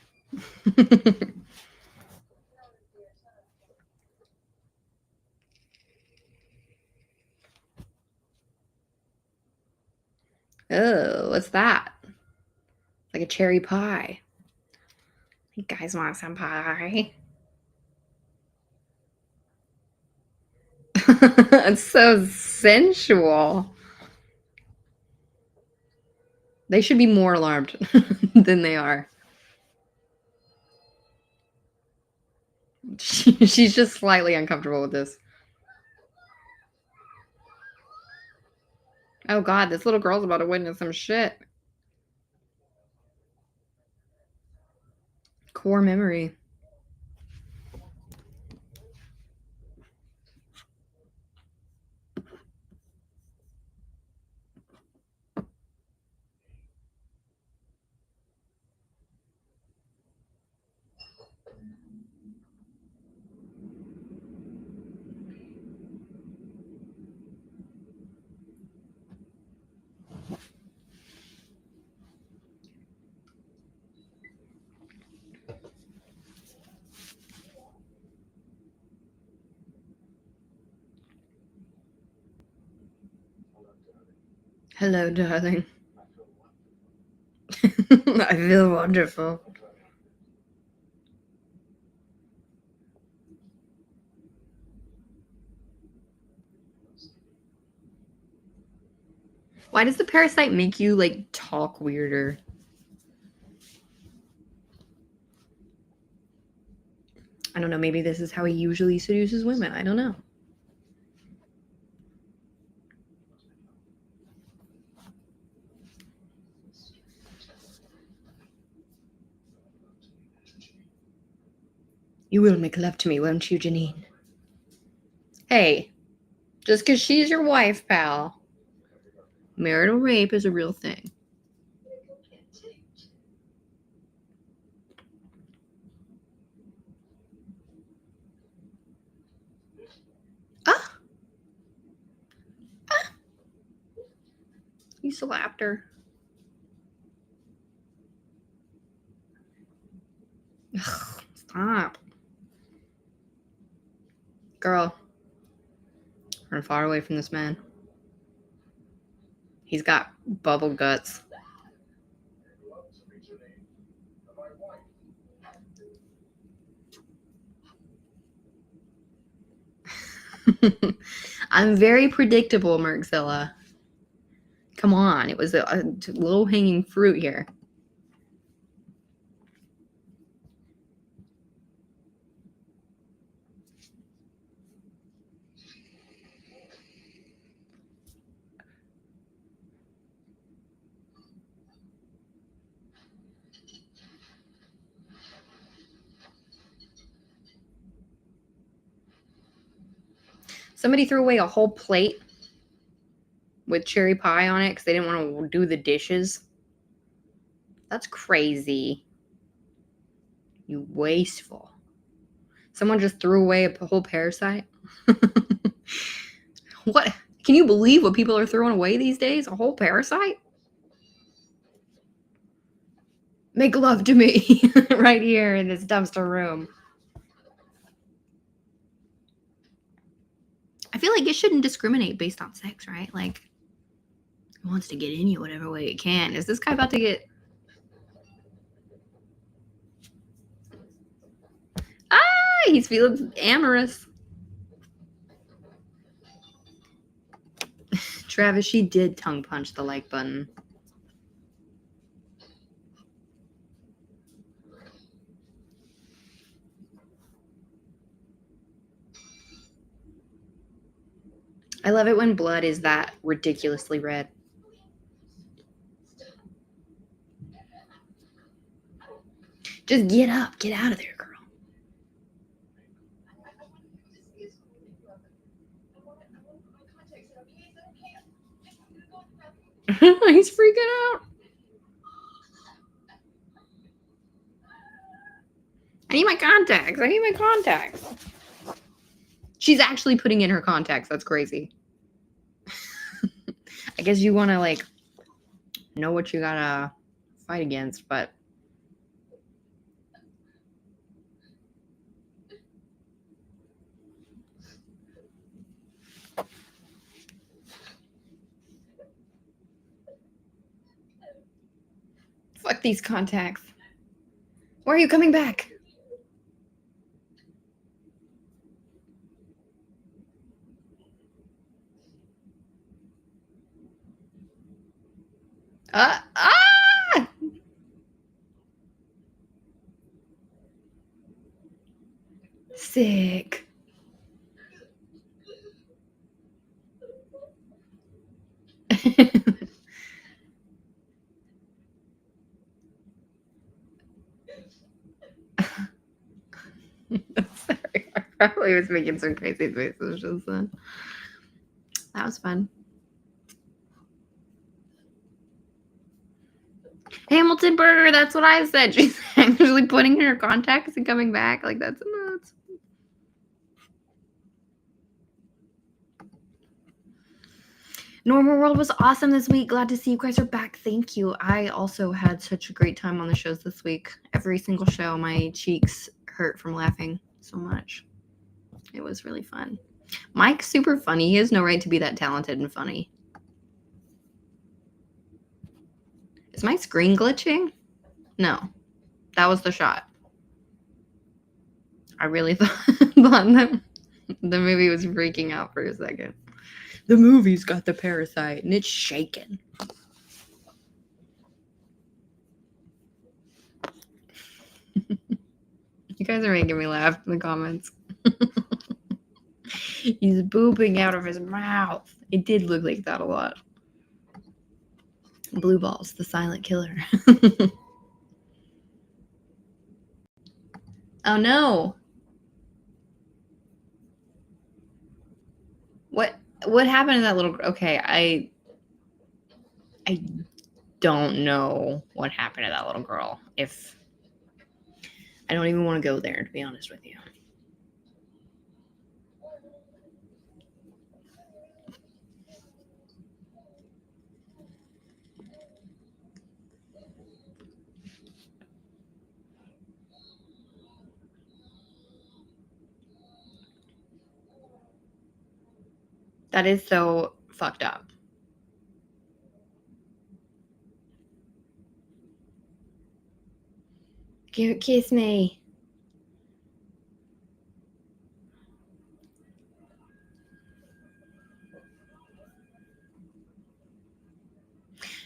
Oh, what's that? Like a cherry pie. You guys want some pie? It's so sensual. They should be more alarmed than they are. She's just slightly uncomfortable with this. Oh god, this little girl's about to witness some shit. Core memory. Hello, darling. I feel wonderful. Why does the parasite make you like talk weirder? I don't know. Maybe this is how he usually seduces women. I don't know. You will make love to me, won't you, Janine? Hey, just because she's your wife, pal. Marital rape is a real thing. You slapped her. Ugh, stop. Girl, run far away from this man. He's got bubble guts. I'm very predictable, Merkzilla. Come on, it was a low-hanging fruit here. Somebody threw away a whole plate with cherry pie on it because they didn't want to do the dishes. That's crazy. You wasteful. Someone just threw away a whole Parasite. What? Can you believe what people are throwing away these days? A whole Parasite? Make love to me right here in this dumpster room. I feel like it shouldn't discriminate based on sex, right? Like, it wants to get in you whatever way it can. Is this guy about to get... he's feeling amorous. Travis, she did tongue punch the like button. I love it when blood is that ridiculously red. Just get up. Get out of there, girl. He's freaking out. I need my contacts. She's actually putting in her contacts. That's crazy. I guess you want to, like, know what you gotta fight against, but... Fuck these contacts. Why are you coming back? Sick. Sorry, I probably was making some crazy faces just then. That was fun. Hamilton Burger, that's what I said. She's actually putting in her contacts and coming back. Like, that's nuts. Normal World was awesome this week. Glad to see you guys are back. Thank you. I also had such a great time on the shows this week. Every single show, my cheeks hurt from laughing so much. It was really fun. Mike's super funny. He has no right to be that talented and funny. Is my screen glitching? No. That was the shot. I really thought the movie was freaking out for a second. The movie's got the Parasite and it's shaking. You guys are making me laugh in the comments. He's booping out of his mouth. It did look like that a lot. Blue balls, the silent killer. Oh no. What happened to that little... Okay, I don't know what happened to that little girl. If I don't even want to go there, to be honest with you. That is so fucked up. Kiss me.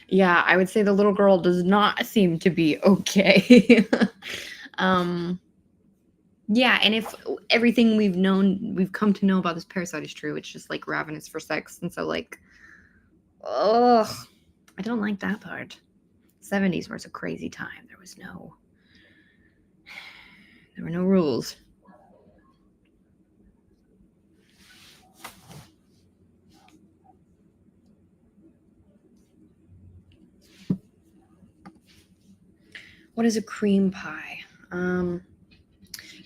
Yeah, I would say the little girl does not seem to be okay. Yeah, and if everything we've come to know about this parasite is true, it's just like ravenous for sex. And so like, ugh, I don't like that part. 70s was a crazy time. There were no rules. What is a cream pie?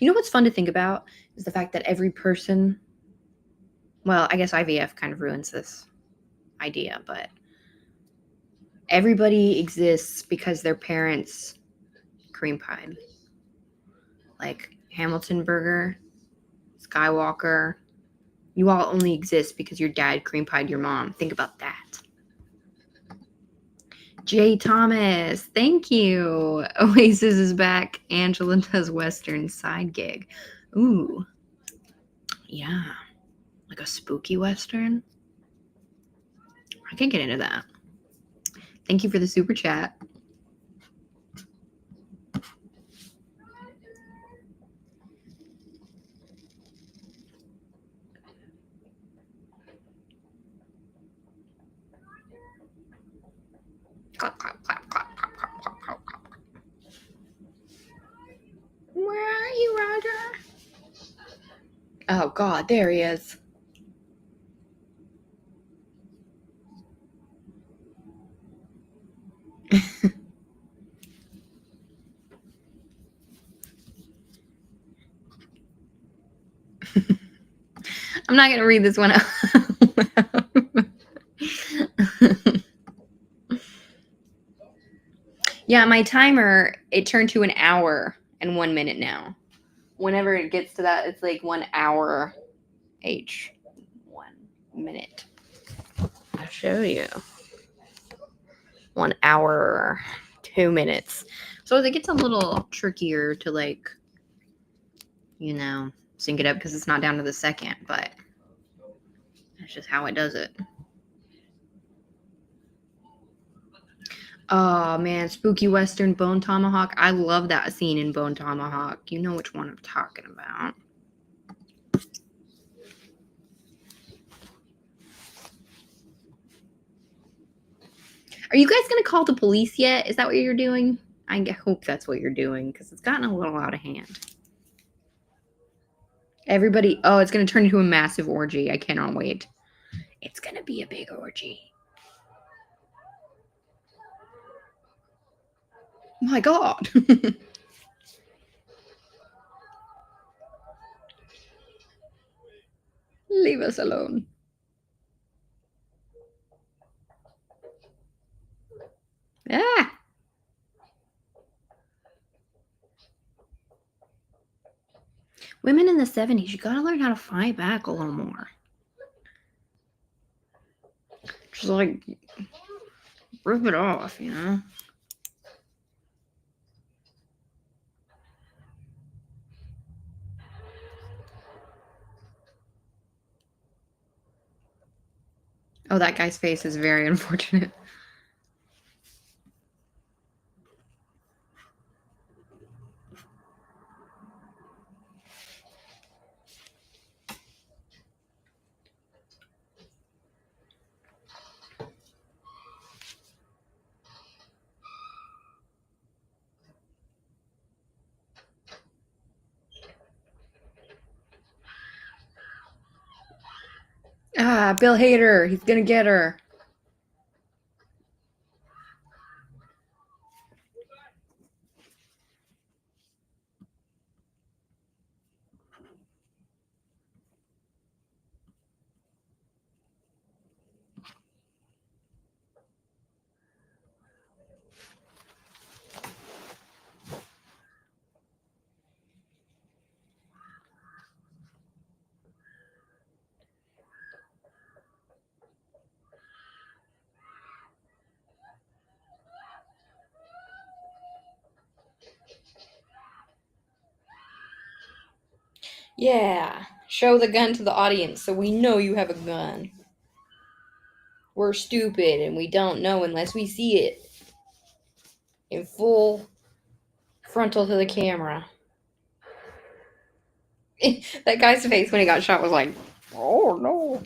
You know what's fun to think about is the fact that every person, well, I guess IVF kind of ruins this idea, but everybody exists because their parents cream pied. Like Hamilton Burger, Skywalker, you all only exist because your dad cream pied your mom. Think about that. Jay Thomas, thank you. Oasis is back. Angela does Western side gig. Ooh, yeah. Like a spooky Western? I can get into that. Thank you for the super chat. Clap, clap, clap, clap, clap, clap, clap, clap, clap. Where are you, Roger? Oh, God, there he is. I'm not going to read this one out. Yeah, my timer, it turned to an hour and 1 minute now. Whenever it gets to that, it's like 1 hour H. 1 minute. I'll show you. 1 hour, 2 minutes. So it gets a little trickier to like, sync it up because it's not down to the second, but that's just how it does it. Oh man, spooky Western Bone Tomahawk. I love that scene in Bone Tomahawk. You know which one I'm talking about. Are you guys going to call the police yet? Is that what you're doing? I hope that's what you're doing because it's gotten a little out of hand. Everybody, oh, it's going to turn into a massive orgy. I cannot wait. It's going to be a big orgy. My God. Leave us alone. Ah. Women in the 70s, you gotta learn how to fight back a little more. Just like rip it off, you know? Oh, that guy's face is very unfortunate. Ah, Bill Hader. He's gonna get her. Yeah. Show the gun to the audience so we know you have a gun. We're stupid and we don't know unless we see it in full frontal to the camera. That guy's face when he got shot was like, oh no.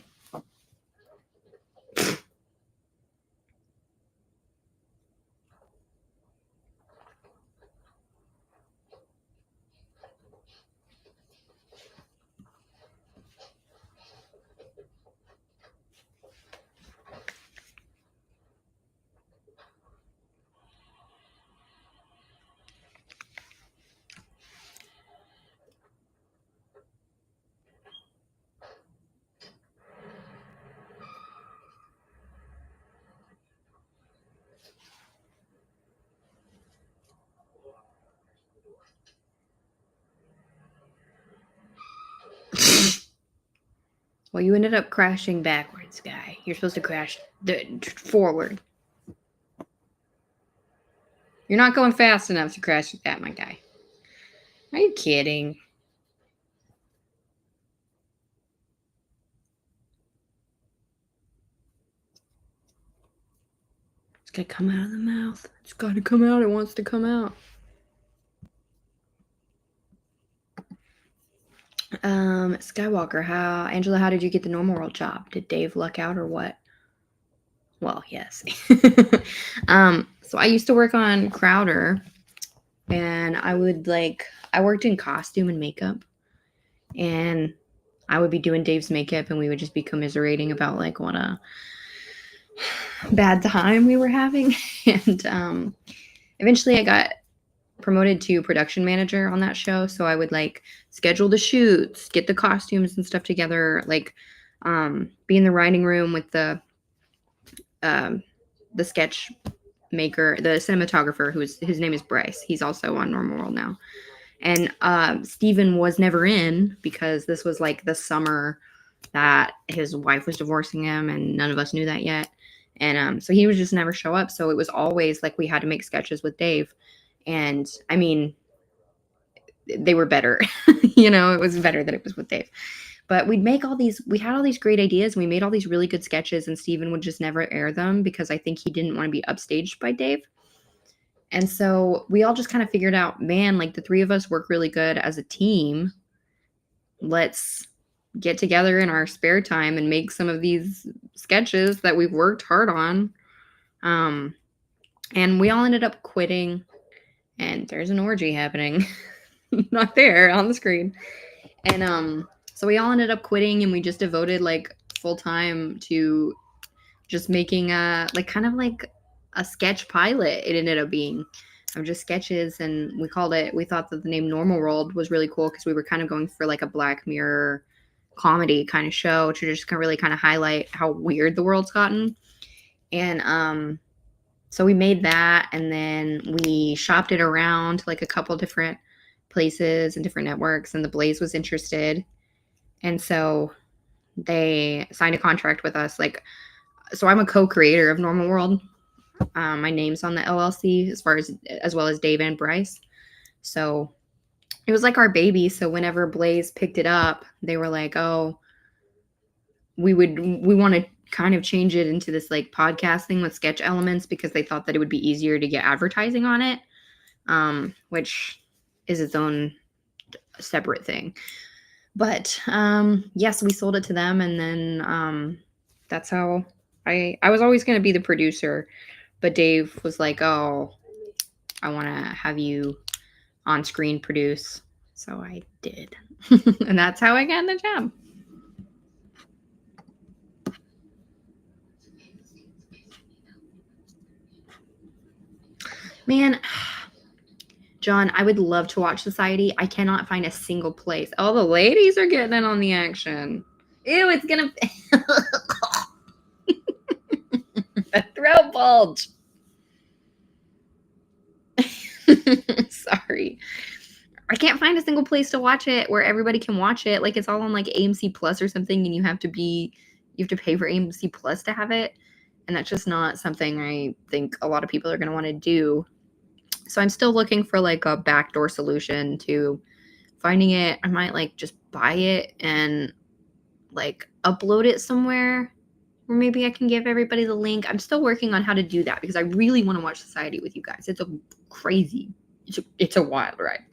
Well, you ended up crashing backwards, guy. You're supposed to crash forward. You're not going fast enough to crash with that, my guy. Are you kidding? It's gonna come out of the mouth. It's gotta come out. It wants to come out. Skywalker, Angela, how did you get the normal world job? Did Dave luck out or what? Well, yes. So I used to work on Crowder, and I worked in costume and makeup, and I would be doing Dave's makeup, and we would just be commiserating about like what a bad time we were having. And eventually I got promoted to production manager on that show, so I would like schedule the shoots, get the costumes and stuff together, like be in the writing room with the sketch maker, the cinematographer, his name is Bryce. He's also on Normal World now. And Steven was never in because this was like the summer that his wife was divorcing him, and none of us knew that yet. And so he would just never show up. So it was always like we had to make sketches with Dave. And I mean, they were better. It was better that it was with Dave. But we had all these great ideas, and we made all these really good sketches, and Steven would just never air them because I think he didn't want to be upstaged by Dave. And so we all just kind of figured out, man, like the three of us work really good as a team. Let's get together in our spare time and make some of these sketches that we've worked hard on. And we all ended up quitting, and there's an orgy happening. Not there on the screen. And so we all ended up quitting, and we just devoted like full time to just making a sketch pilot. It ended up being of just sketches, and we thought that the name Normal World was really cool because we were kind of going for like a Black Mirror comedy kind of show to just really kind of highlight how weird the world's gotten. And so we made that, and then we shopped it around to like a couple different places and different networks, and the Blaze was interested. And so they signed a contract with us. So I'm a co-creator of Normal World. My name's on the LLC as well as Dave and Bryce. So it was like our baby. So whenever Blaze picked it up, they were like, oh, we want to kind of change it into this like podcasting with sketch elements, because they thought that it would be easier to get advertising on it, which is its own separate thing. But yes, we sold it to them, and then that's how I was always going to be the producer, but Dave was like, oh, I want to have you on screen produce. So I did. And that's how I got the job. Man, John, I would love to watch Society. I cannot find a single place. Oh, the ladies are getting in on the action. Ew, it's gonna a throat bulge. Sorry. I can't find a single place to watch it where everybody can watch it. Like it's all on like AMC Plus or something, and you have to pay for AMC Plus to have it. And that's just not something I think a lot of people are going to want to do. So I'm still looking for like a backdoor solution to finding it. I might like just buy it and like upload it somewhere, or maybe I can give everybody the link. I'm still working on how to do that because I really want to watch Society with you guys. It's a crazy, it's a wild ride.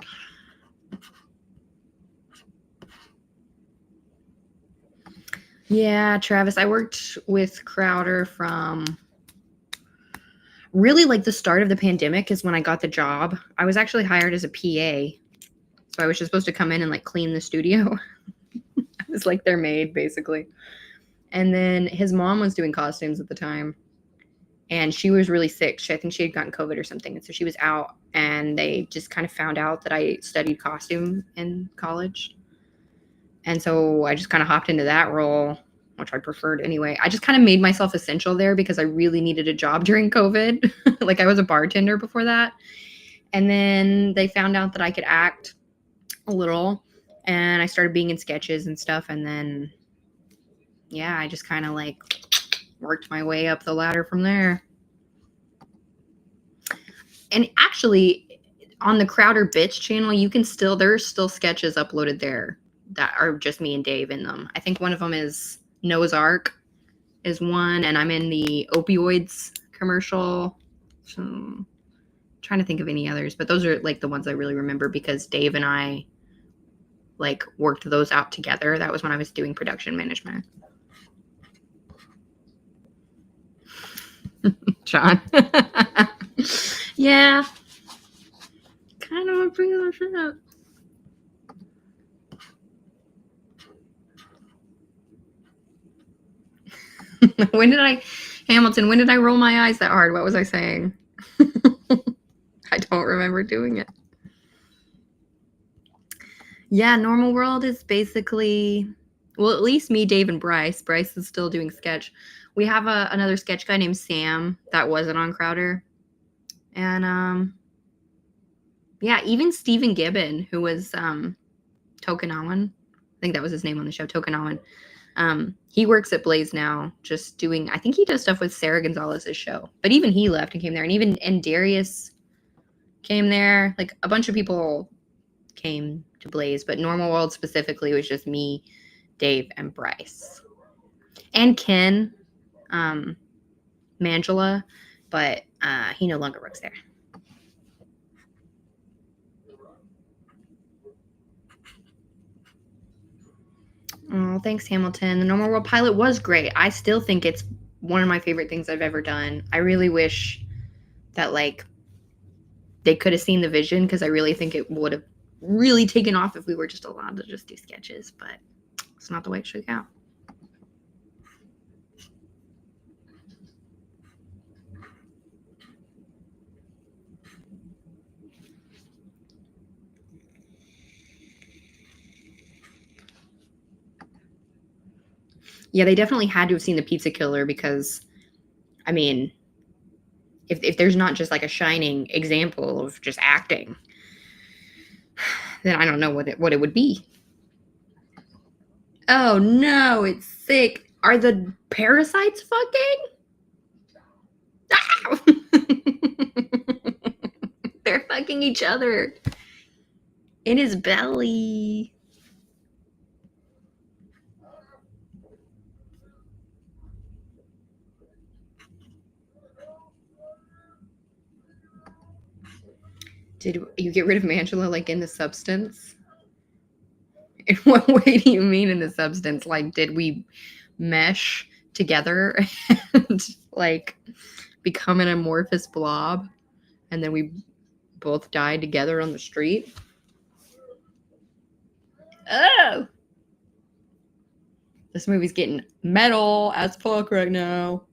Yeah, Travis, I worked with Crowder from really like the start of the pandemic is when I got the job. I was actually hired as a PA. So I was just supposed to come in and like clean the studio. I was like their maid basically. And then his mom was doing costumes at the time. And she was really sick. I think she had gotten COVID or something. And so she was out and they just kind of found out that I studied costume in college. And so I just kind of hopped into that role, which I preferred anyway. I just kind of made myself essential there because I really needed a job during COVID. Like I was a bartender before that. And then they found out that I could act a little and I started being in sketches and stuff. And then, yeah, I just kind of like worked my way up the ladder from there. And actually on the Crowder Bitch channel, you can still, there's still sketches uploaded there that are just me and Dave in them. I think one of them is Noah's Ark is one, and I'm in the opioids commercial. So I'm trying to think of any others, but those are like the ones I really remember because Dave and I like worked those out together. That was when I was doing production management. John. Yeah. Kind of a pretty much up. Hamilton, when did I roll my eyes that hard? What was I saying? I don't remember doing it. Yeah, Normal World is basically, well, at least me, Dave, and Bryce. Bryce is still doing sketch. We have another sketch guy named Sam that wasn't on Crowder. And yeah, even Stephen Gibbon, who was Tokenawan. I think that was his name on the show, Tokenawan. He works at Blaze now, just doing, I think he does stuff with Sarah Gonzalez's show. But even he left and came there. And Darius came there. Like a bunch of people came to Blaze, but Normal World specifically was just me, Dave, and Bryce. And Ken Mangela, but he no longer works there. Oh, thanks, Hamilton. The Normal World pilot was great. I still think it's one of my favorite things I've ever done. I really wish that like they could have seen the vision because I really think it would have really taken off if we were just allowed to just do sketches, but it's not the way it shook out. Yeah, they definitely had to have seen the Pizza Killer because, I mean, if there's not just like a shining example of just acting, then I don't know what it would be. Oh no, it's sick. Are the parasites fucking? Ah! They're fucking each other in his belly. Did you get rid of Mangela like in the substance? In what way do you mean in the substance? Like, did we mesh together and like become an amorphous blob and then we both died together on the street? Oh! This movie's getting metal as fuck right now.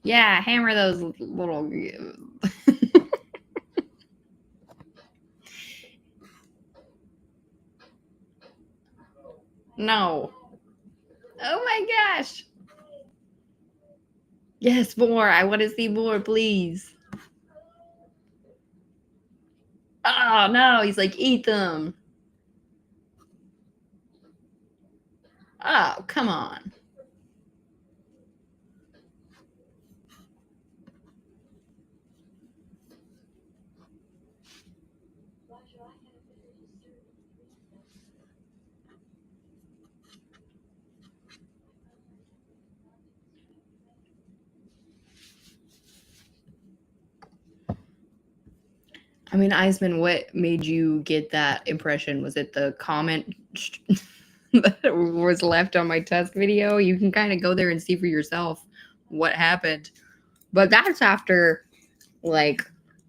Yeah, hammer those little... No. Oh my gosh. Yes, more. I want to see more, please. Oh, no. He's like, eat them. Oh, come on. mean, Eisman, what made you get that impression? Was it the comment that was left on my test video? You can kind of go there and see for yourself what happened. But that's after, like,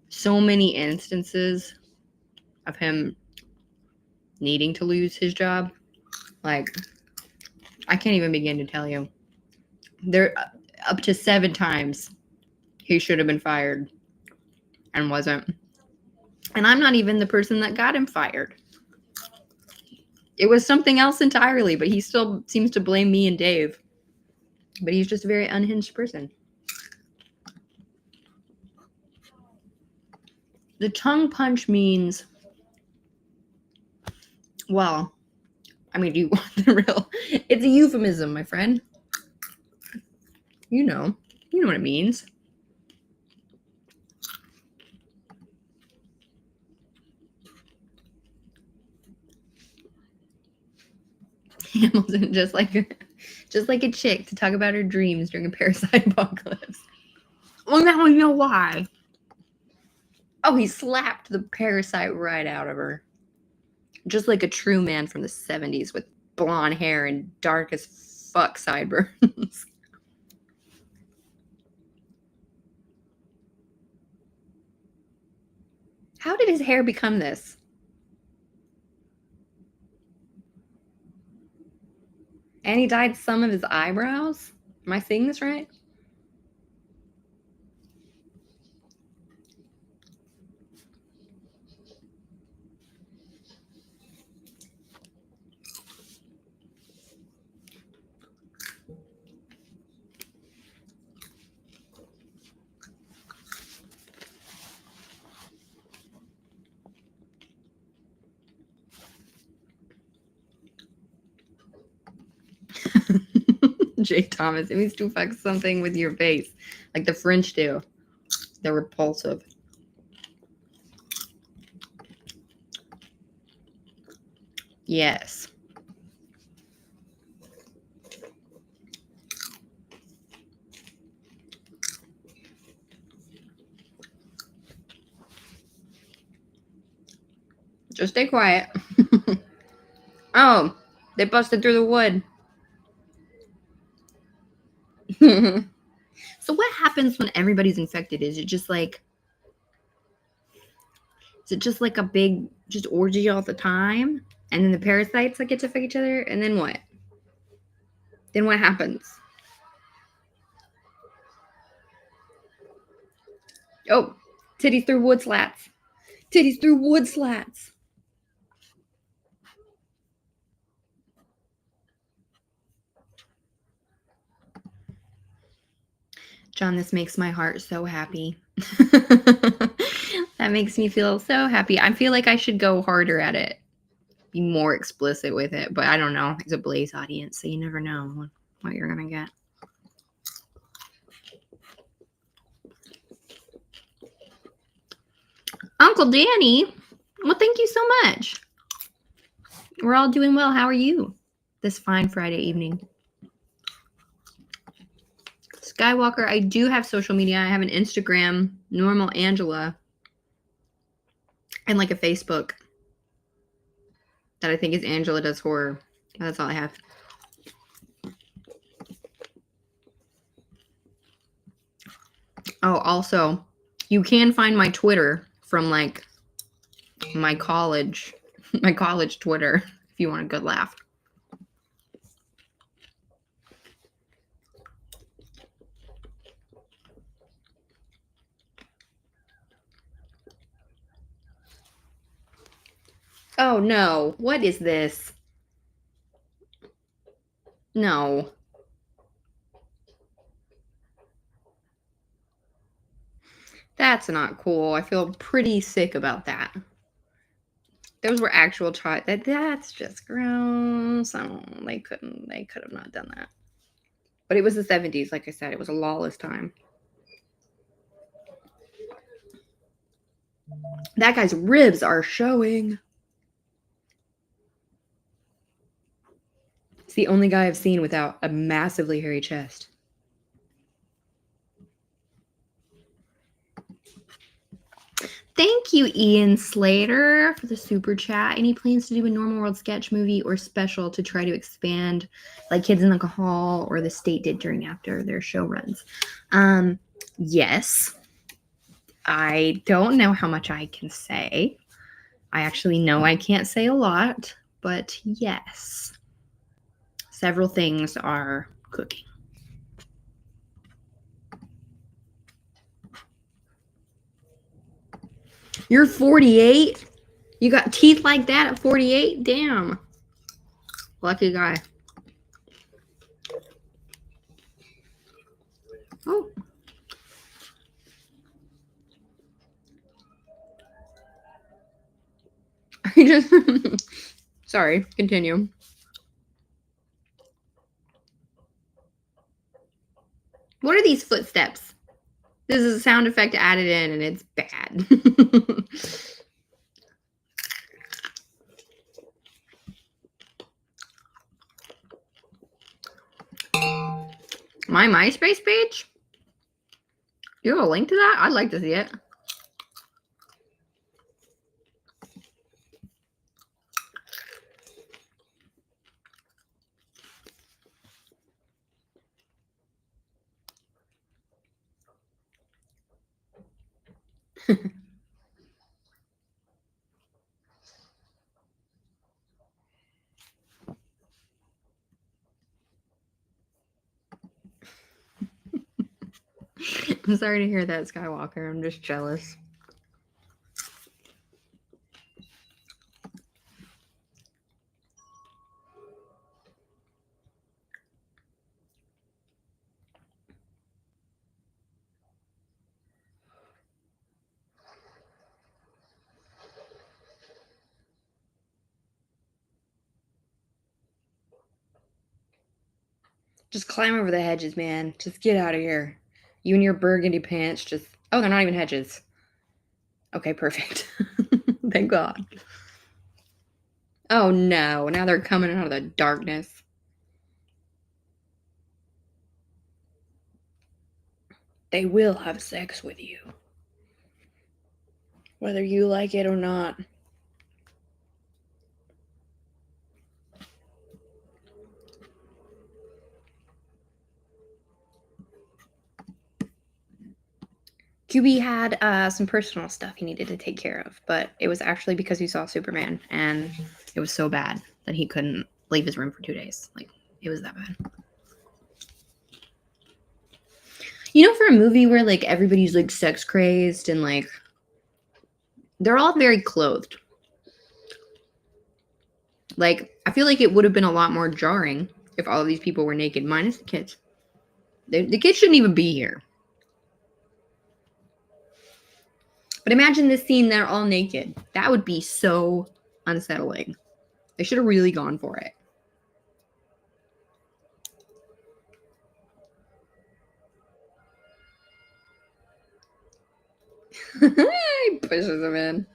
so many instances of him needing to lose his job. Like, I can't even begin to tell you. There, up to 7 times he should have been fired and wasn't. And I'm not even the person that got him fired. It was something else entirely, but he still seems to blame me and Dave. But he's just a very unhinged person. The tongue punch means, well, I mean, do you want the real? It's a euphemism, my friend. You know what it means. Hamilton, just like a chick to talk about her dreams during a parasite apocalypse. Well, now we know why. Oh, he slapped the parasite right out of her. Just like a true man from the 70s with blonde hair and dark as fuck sideburns. How did his hair become this? And he dyed some of his eyebrows? Am I seeing this right? Jay Thomas, it means to fuck something with your face, like the French do. They're repulsive. Yes. Just stay quiet. Oh, they busted through the wood. So what happens when everybody's infected? Is it just like a big just orgy all the time? And then the parasites like get to fuck each other? And then what? Then what happens? Oh, titties through wood slats. Titties through wood slats. John, this makes my heart so happy. That makes me feel so happy. I feel like I should go harder at it. Be more explicit with it. But I don't know. It's a Blaze audience, so you never know what you're going to get. Uncle Danny, well, thank you so much. We're all doing well. How are you this fine Friday evening? Skywalker, I do have social media. I have an Instagram, Normal Angela, and like a Facebook that I think is Angela Does Horror. That's all I have. Oh, also, you can find my Twitter from like my college Twitter if you want a good laugh. Oh no, what is this? No. That's not cool. I feel pretty sick about that. Those were actual child. That's just gross. Oh, they could have not done that. But it was the 70s, like I said. It was a lawless time. That guy's ribs are showing. It's the only guy I've seen without a massively hairy chest. Thank you, Ian Slater, for the super chat. Any plans to do a normal world sketch movie or special to try to expand like Kids in the Hall or the state did during after their show runs? Yes. I don't know how much I can say. I actually know I can't say a lot, but yes. Several things are cooking. You're 48? You got teeth like that at 48? Damn. Lucky guy. Oh. I just sorry, continue. What are these footsteps? This is a sound effect added in and it's bad. My MySpace page? You have a link to that? I'd like to see it. I'm sorry to hear that, Skywalker. I'm just jealous. Just climb over the hedges, man. Just get out of here. You and your burgundy pants just... Oh, they're not even hedges. Okay, perfect. Thank God. Oh, no. Now they're coming out of the darkness. They will have sex with you. Whether you like it or not. QB had some personal stuff he needed to take care of, but it was actually because he saw Superman, and it was so bad that he couldn't leave his room for 2 days. Like, it was that bad. You know, for a movie where, like, everybody's, like, sex crazed and, like, they're all very clothed. Like, I feel like it would have been a lot more jarring if all of these people were naked, minus the kids. The kids shouldn't even be here. But imagine this scene, they're all naked. That would be so unsettling. They should have really gone for it. He pushes him in.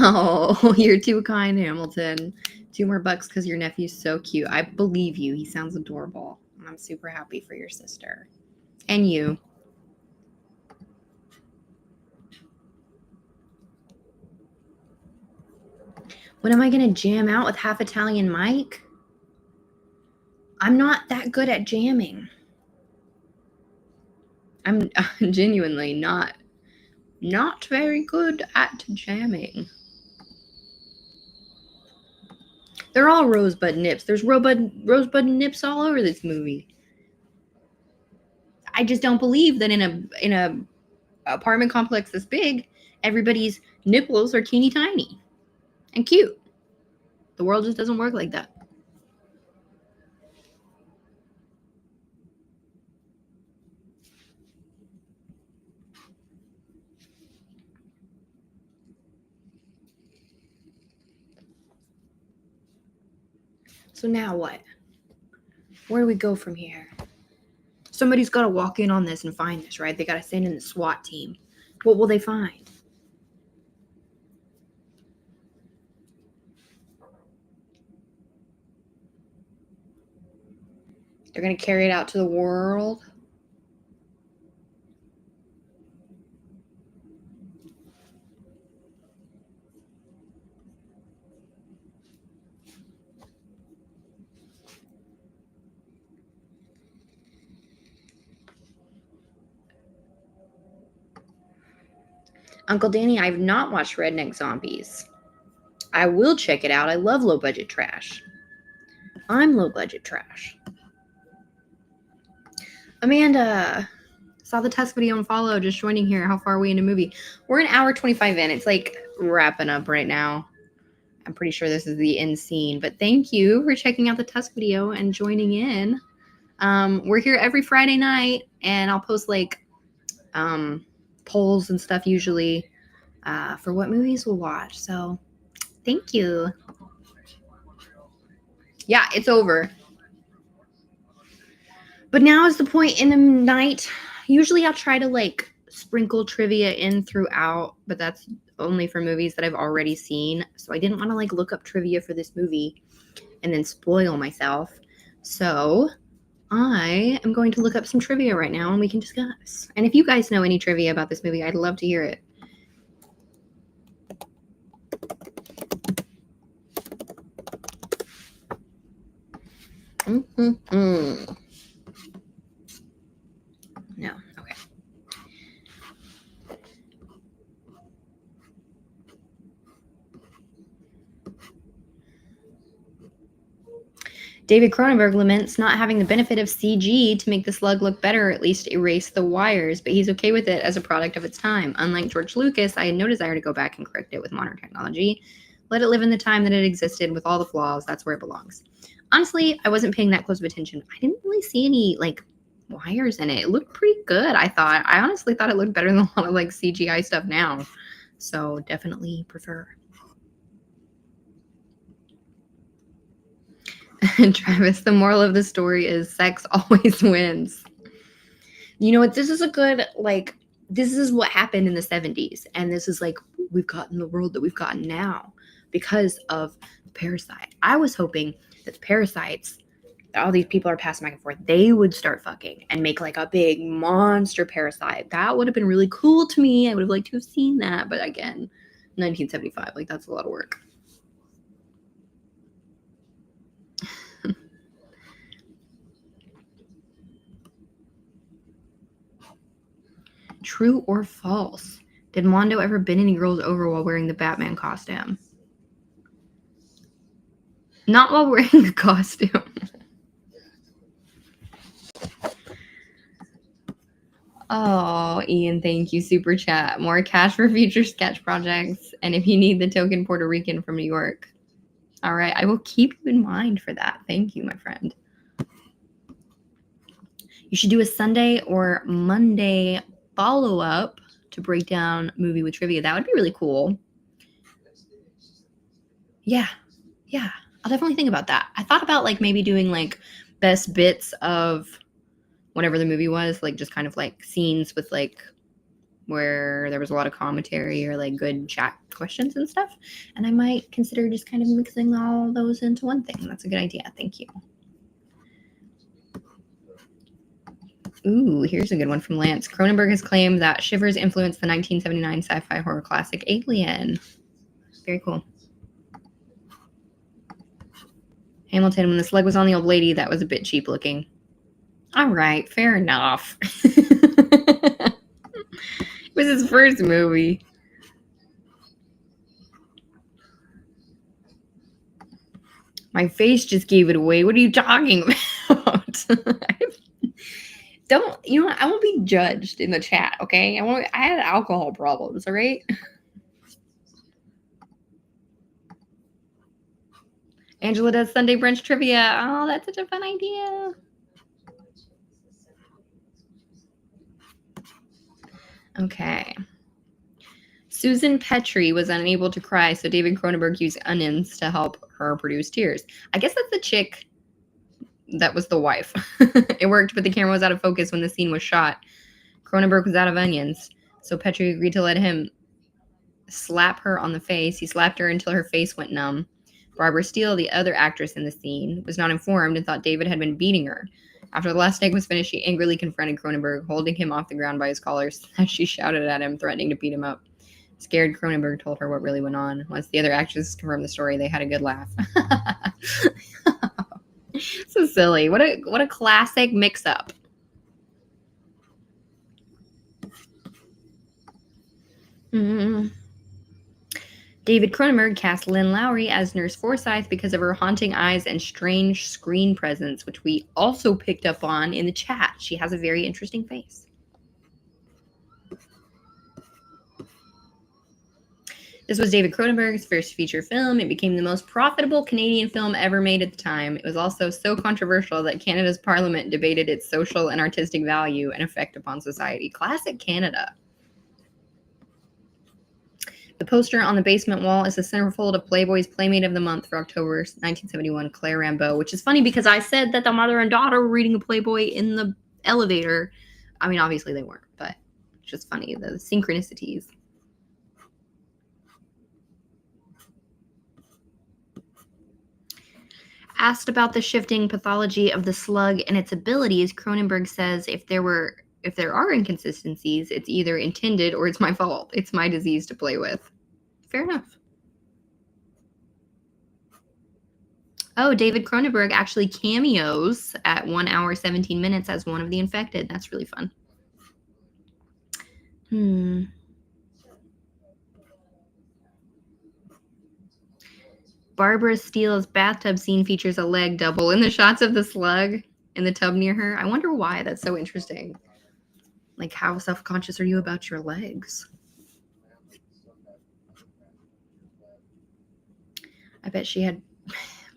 Oh, you're too kind, Hamilton. 2 more bucks because your nephew's so cute. I believe you. He sounds adorable. I'm super happy for your sister. And you. When am I going to jam out with Half Italian Mike? I'm not that good at jamming. I'm genuinely not very good at jamming. They're all rosebud nips. There's rosebud nips all over this movie. I just don't believe that in a apartment complex this big, everybody's nipples are teeny tiny and cute. The world just doesn't work like that. So now what? Where do we go from here? Somebody's got to walk in on this and find this, right? They got to send in the SWAT team. What will they find? They're going to carry it out to the world. Uncle Danny, I've not watched Redneck Zombies. I will check it out. I love low budget trash. I'm low budget trash. Amanda, saw the test video and follow. Just joining here. How far are we into movie? We're an hour 25 in. It's like wrapping up right now. I'm pretty sure this is the end scene. But thank you for checking out the test video and joining in. We're here every Friday night, and I'll post like polls and stuff usually for what movies we'll watch. So thank you. Yeah, it's over. But now is the point in the night. Usually I'll try to like sprinkle trivia in throughout, but that's only for movies that I've already seen. So I didn't want to like look up trivia for this movie and then spoil myself. So I am going to look up some trivia right now and we can discuss. And if you guys know any trivia about this movie, I'd love to hear it. No, okay. David Cronenberg laments not having the benefit of CG to make the slug look better, or at least erase the wires, but he's okay with it as a product of its time. Unlike George Lucas, I had no desire to go back and correct it with modern technology. Let it live in the time that it existed with all the flaws. That's where it belongs. Honestly, I wasn't paying that close of attention. I didn't really see any like wires in it. It looked pretty good, I thought. I honestly thought it looked better than a lot of like CGI stuff now. So definitely prefer. Travis, the moral of the story is sex always wins. You know what? This is a good, like, this is what happened in the 70s. And this is like, we've gotten the world that we've gotten now because of Parasite. I was hoping that the parasites, all these people are passing back and forth, they would start fucking and make like a big monster parasite. That would have been really cool to me. I would have liked to have seen that. But again, 1975, like, that's a lot of work. True or false? Did Mondo ever bend any girls over while wearing the Batman costume? Not while wearing the costume. Oh, Ian, thank you. Super chat. More cash for future sketch projects. And if you need the token Puerto Rican from New York. All right. I will keep you in mind for that. Thank you, my friend. You should do a Sunday or Monday follow-up to break down movie with trivia. That would be really cool. Yeah. I'll definitely think about that. I thought about like maybe doing like best bits of whatever the movie was, like just kind of like scenes with like where there was a lot of commentary or like good chat questions and stuff. And I might consider just kind of mixing all those into one thing. That's a good idea. Thank you. Ooh, here's a good one from Lance. Cronenberg has claimed that Shivers influenced the 1979 sci-fi horror classic Alien. Very cool. Hamilton, when the slug was on the old lady, that was a bit cheap looking. All right, fair enough. It was his first movie. My face just gave it away. What are you talking about? Don't, you know what? I won't be judged in the chat, okay? I had alcohol problems, all right? Angela does Sunday brunch trivia. Oh, that's such a fun idea. Okay. Susan Petrie was unable to cry, so David Cronenberg used onions to help her produce tears. I guess that's the chick that was the wife. It worked, but the camera was out of focus when the scene was shot. Cronenberg was out of onions, so Petrie agreed to let him slap her on the face. He slapped her until her face went numb. Barbara Steele, the other actress in the scene, was not informed and thought David had been beating her. After the last take was finished, she angrily confronted Cronenberg, holding him off the ground by his collars as she shouted at him, threatening to beat him up. Scared, Cronenberg told her what really went on. Once the other actresses confirmed the story, they had a good laugh. So silly. What a classic mix-up. David Cronenberg cast Lynn Lowry as Nurse Forsyth because of her haunting eyes and strange screen presence, which we also picked up on in the chat. She has a very interesting face. This was David Cronenberg's first feature film. It became the most profitable Canadian film ever made at the time. It was also so controversial that Canada's Parliament debated its social and artistic value and effect upon society. Classic Canada. The poster on the basement wall is a centerfold of Playboy's Playmate of the Month for October 1971, Claire Rambeau, which is funny because I said that the mother and daughter were reading a Playboy in the elevator. I mean, obviously they weren't, but it's just funny, the synchronicities. Asked about the shifting pathology of the slug and its abilities, Cronenberg says if there are inconsistencies, it's either intended or it's my fault. It's my disease to play with. Fair enough. Oh, David Cronenberg actually cameos at 1 hour, 17 minutes as one of the infected. That's really fun. Barbara Steele's bathtub scene features a leg double in the shots of the slug in the tub near her. I wonder why. That's so interesting. Like, how self-conscious are you about your legs? I bet she had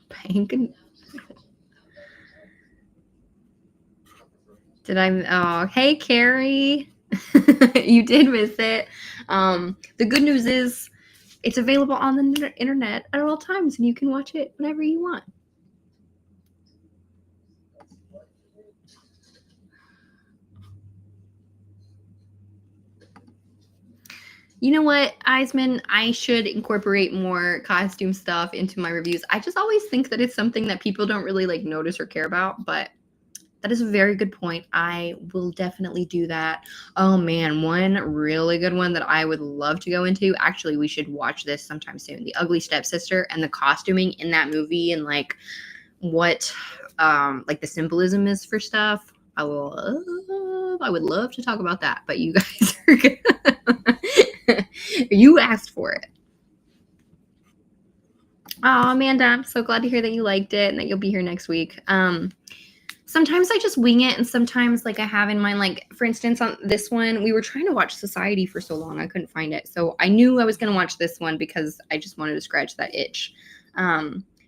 pink. Did I? Oh, hey, Carrie. You did miss it. The good news is it's available on the internet at all times, and you can watch it whenever you want. You know what, Eisman? I should incorporate more costume stuff into my reviews. I just always think that it's something that people don't really like notice or care about, but that is a very good point. I will definitely do that. Oh man, one really good one that I would love to go into. Actually, we should watch this sometime soon. The Ugly Stepsister and the costuming in that movie and like what like the symbolism is for stuff. I would love to talk about that, but you guys are good. You asked for it. Oh, Amanda, I'm so glad to hear that you liked it and that you'll be here next week. Sometimes I just wing it, and sometimes like I have in mind, like for instance on this one, we were trying to watch Society for so long I couldn't find it, so I knew I was going to watch this one because I just wanted to scratch that itch.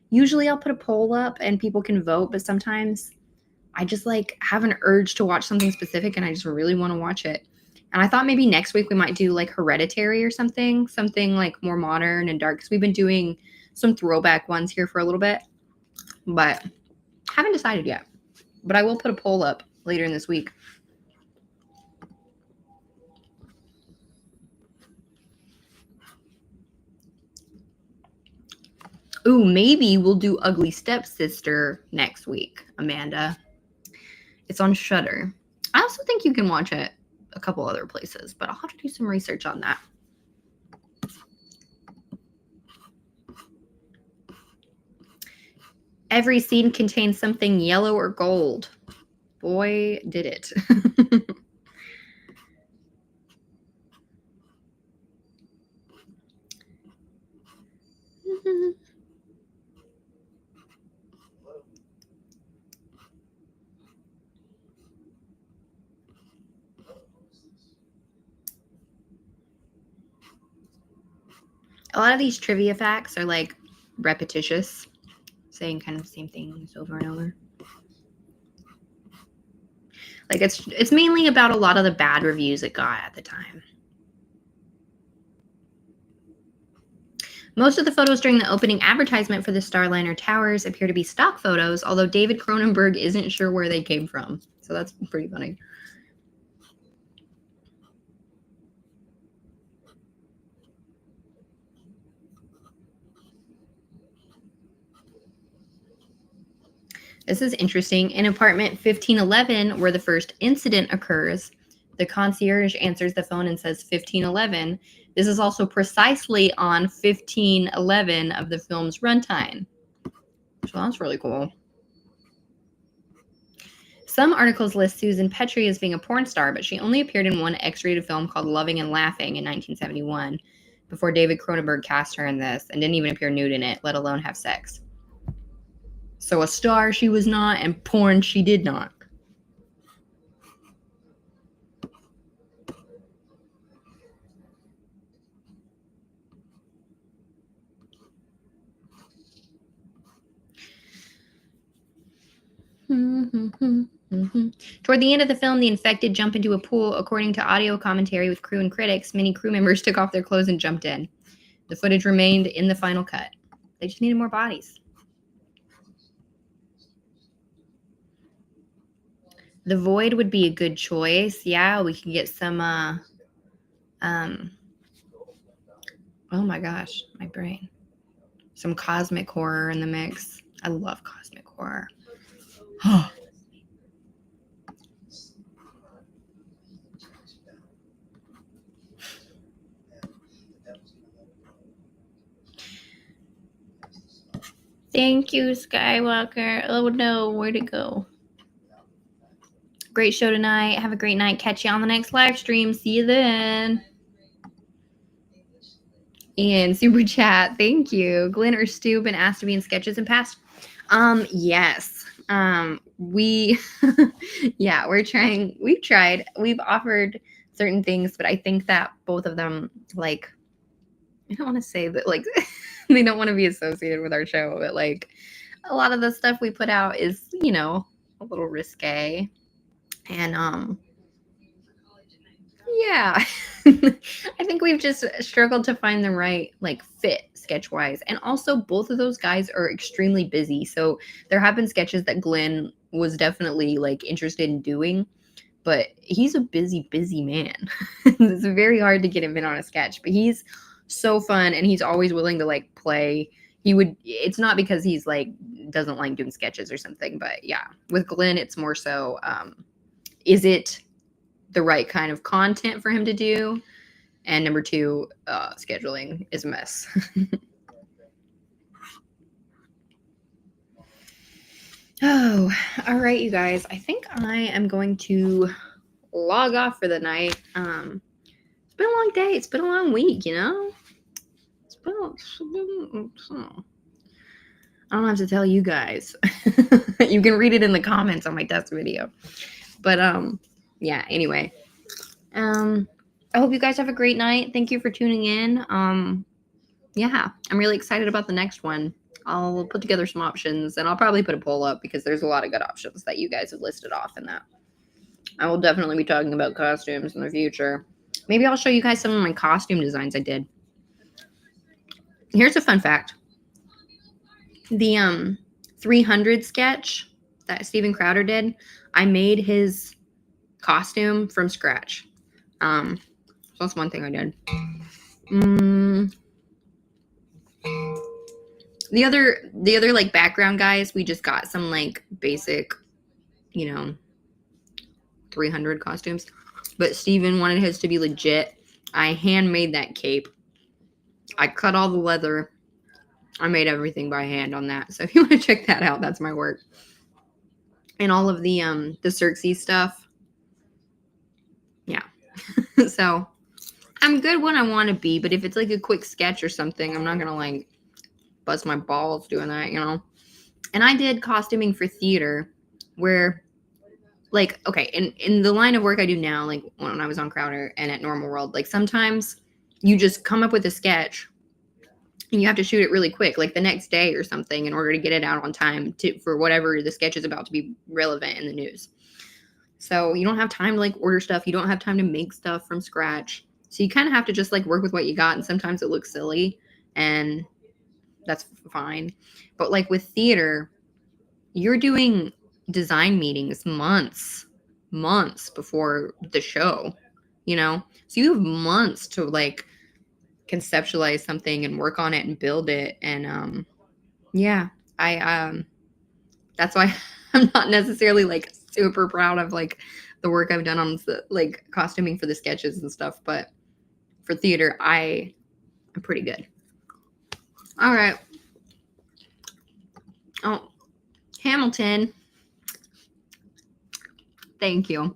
Usually I'll put a poll up and people can vote, but sometimes I just like have an urge to watch something specific and I just really want to watch it. And I thought maybe next week we might do like Hereditary or something like more modern and dark, because we've been doing some throwback ones here for a little bit, but haven't decided yet. But I will put a poll up later in this week. Ooh, maybe we'll do Ugly Stepsister next week, Amanda. It's on Shudder. I also think you can watch it a couple other places, but I'll have to do some research on that. Every scene contains something yellow or gold. Boy, did it. A lot of these trivia facts are like repetitious, saying kind of the same things over and over. Like it's mainly about a lot of the bad reviews it got at the time. Most of the photos during the opening advertisement for the Starliner Towers appear to be stock photos, although David Cronenberg isn't sure where they came from. So that's pretty funny. This is interesting. In apartment 1511, where the first incident occurs, the concierge answers the phone and says 1511. This is also precisely on 1511 of the film's runtime. So that's really cool. Some articles list Susan Petrie as being a porn star, but she only appeared in one X-rated film called Loving and Laughing in 1971 before David Cronenberg cast her in this and didn't even appear nude in it, let alone have sex. So a star she was not, and porn she did not. Toward the end of the film, the infected jump into a pool. According to audio commentary with crew and critics, many crew members took off their clothes and jumped in. The footage remained in the final cut. They just needed more bodies. The Void would be a good choice. Yeah, we can get some oh my gosh, my brain. Some cosmic horror in the mix. I love cosmic horror. Thank you, Skywalker. Oh no, where'd it go? Great show tonight. Have a great night. Catch you on the next live stream. See you then. Ian, super chat. Thank you. Glenn or Stu been asked to be in sketches in past? Yes. We yeah, we're trying. We've tried. We've offered certain things, but I think that both of them, like, I don't want to say that, like, they don't want to be associated with our show, but like a lot of the stuff we put out is, you know, a little risque. And yeah. I think we've just struggled to find the right like fit sketch wise. And also both of those guys are extremely busy. So there have been sketches that Glenn was definitely like interested in doing, but he's a busy man. It's very hard to get him in on a sketch, but he's so fun and he's always willing to like play. It's not because he's like doesn't like doing sketches or something, but yeah, with Glenn it's more so is it the right kind of content for him to do? And number two, scheduling is a mess. Oh, all right, you guys. I think I am going to log off for the night. It's been a long day. It's been a long week, you know? I don't have to tell you guys. You can read it in the comments on my test video. But yeah, anyway. I hope you guys have a great night. Thank you for tuning in. Yeah, I'm really excited about the next one. I'll put together some options and I'll probably put a poll up because there's a lot of good options that you guys have listed off in that. I will definitely be talking about costumes in the future. Maybe I'll show you guys some of my costume designs I did. Here's a fun fact. The 300 sketch that Steven Crowder did, I made his costume from scratch. So that's one thing I did. The other like background guys, we just got some like basic, you know, 300 costumes. But Steven wanted his to be legit. I handmade that cape. I cut all the leather. I made everything by hand on that. So if you want to check that out, that's my work. And all of the Xerxes stuff. Yeah. So I'm good when I want to be, but if it's like a quick sketch or something, I'm not gonna like bust my balls doing that, you know. And I did costuming for theater where like, okay, in the line of work I do now, like when I was on Crowder and at Normal World, like sometimes you just come up with a sketch and you have to shoot it really quick, like the next day or something, in order to get it out on time for whatever the sketch is about to be relevant in the news. So you don't have time to like order stuff. You don't have time to make stuff from scratch. So you kind of have to just like work with what you got. And sometimes it looks silly. and that's fine. But like with theater, you're doing design meetings months before the show, you know? So you have months to like conceptualize something and work on it and build it. And yeah, I that's why I'm not necessarily like super proud of like the work I've done on the like costuming for the sketches and stuff, but for theater, I'm pretty good. All right. Oh, Hamilton. Thank you.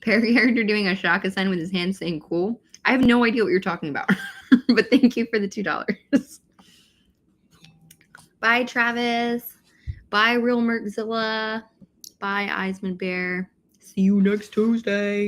Perry character doing a Shaka sign with his hand saying cool. I have no idea what you're talking about, but thank you for the $2. Bye, Travis. Bye, Real Merkzilla. Bye, Eisman Bear. See you next Tuesday.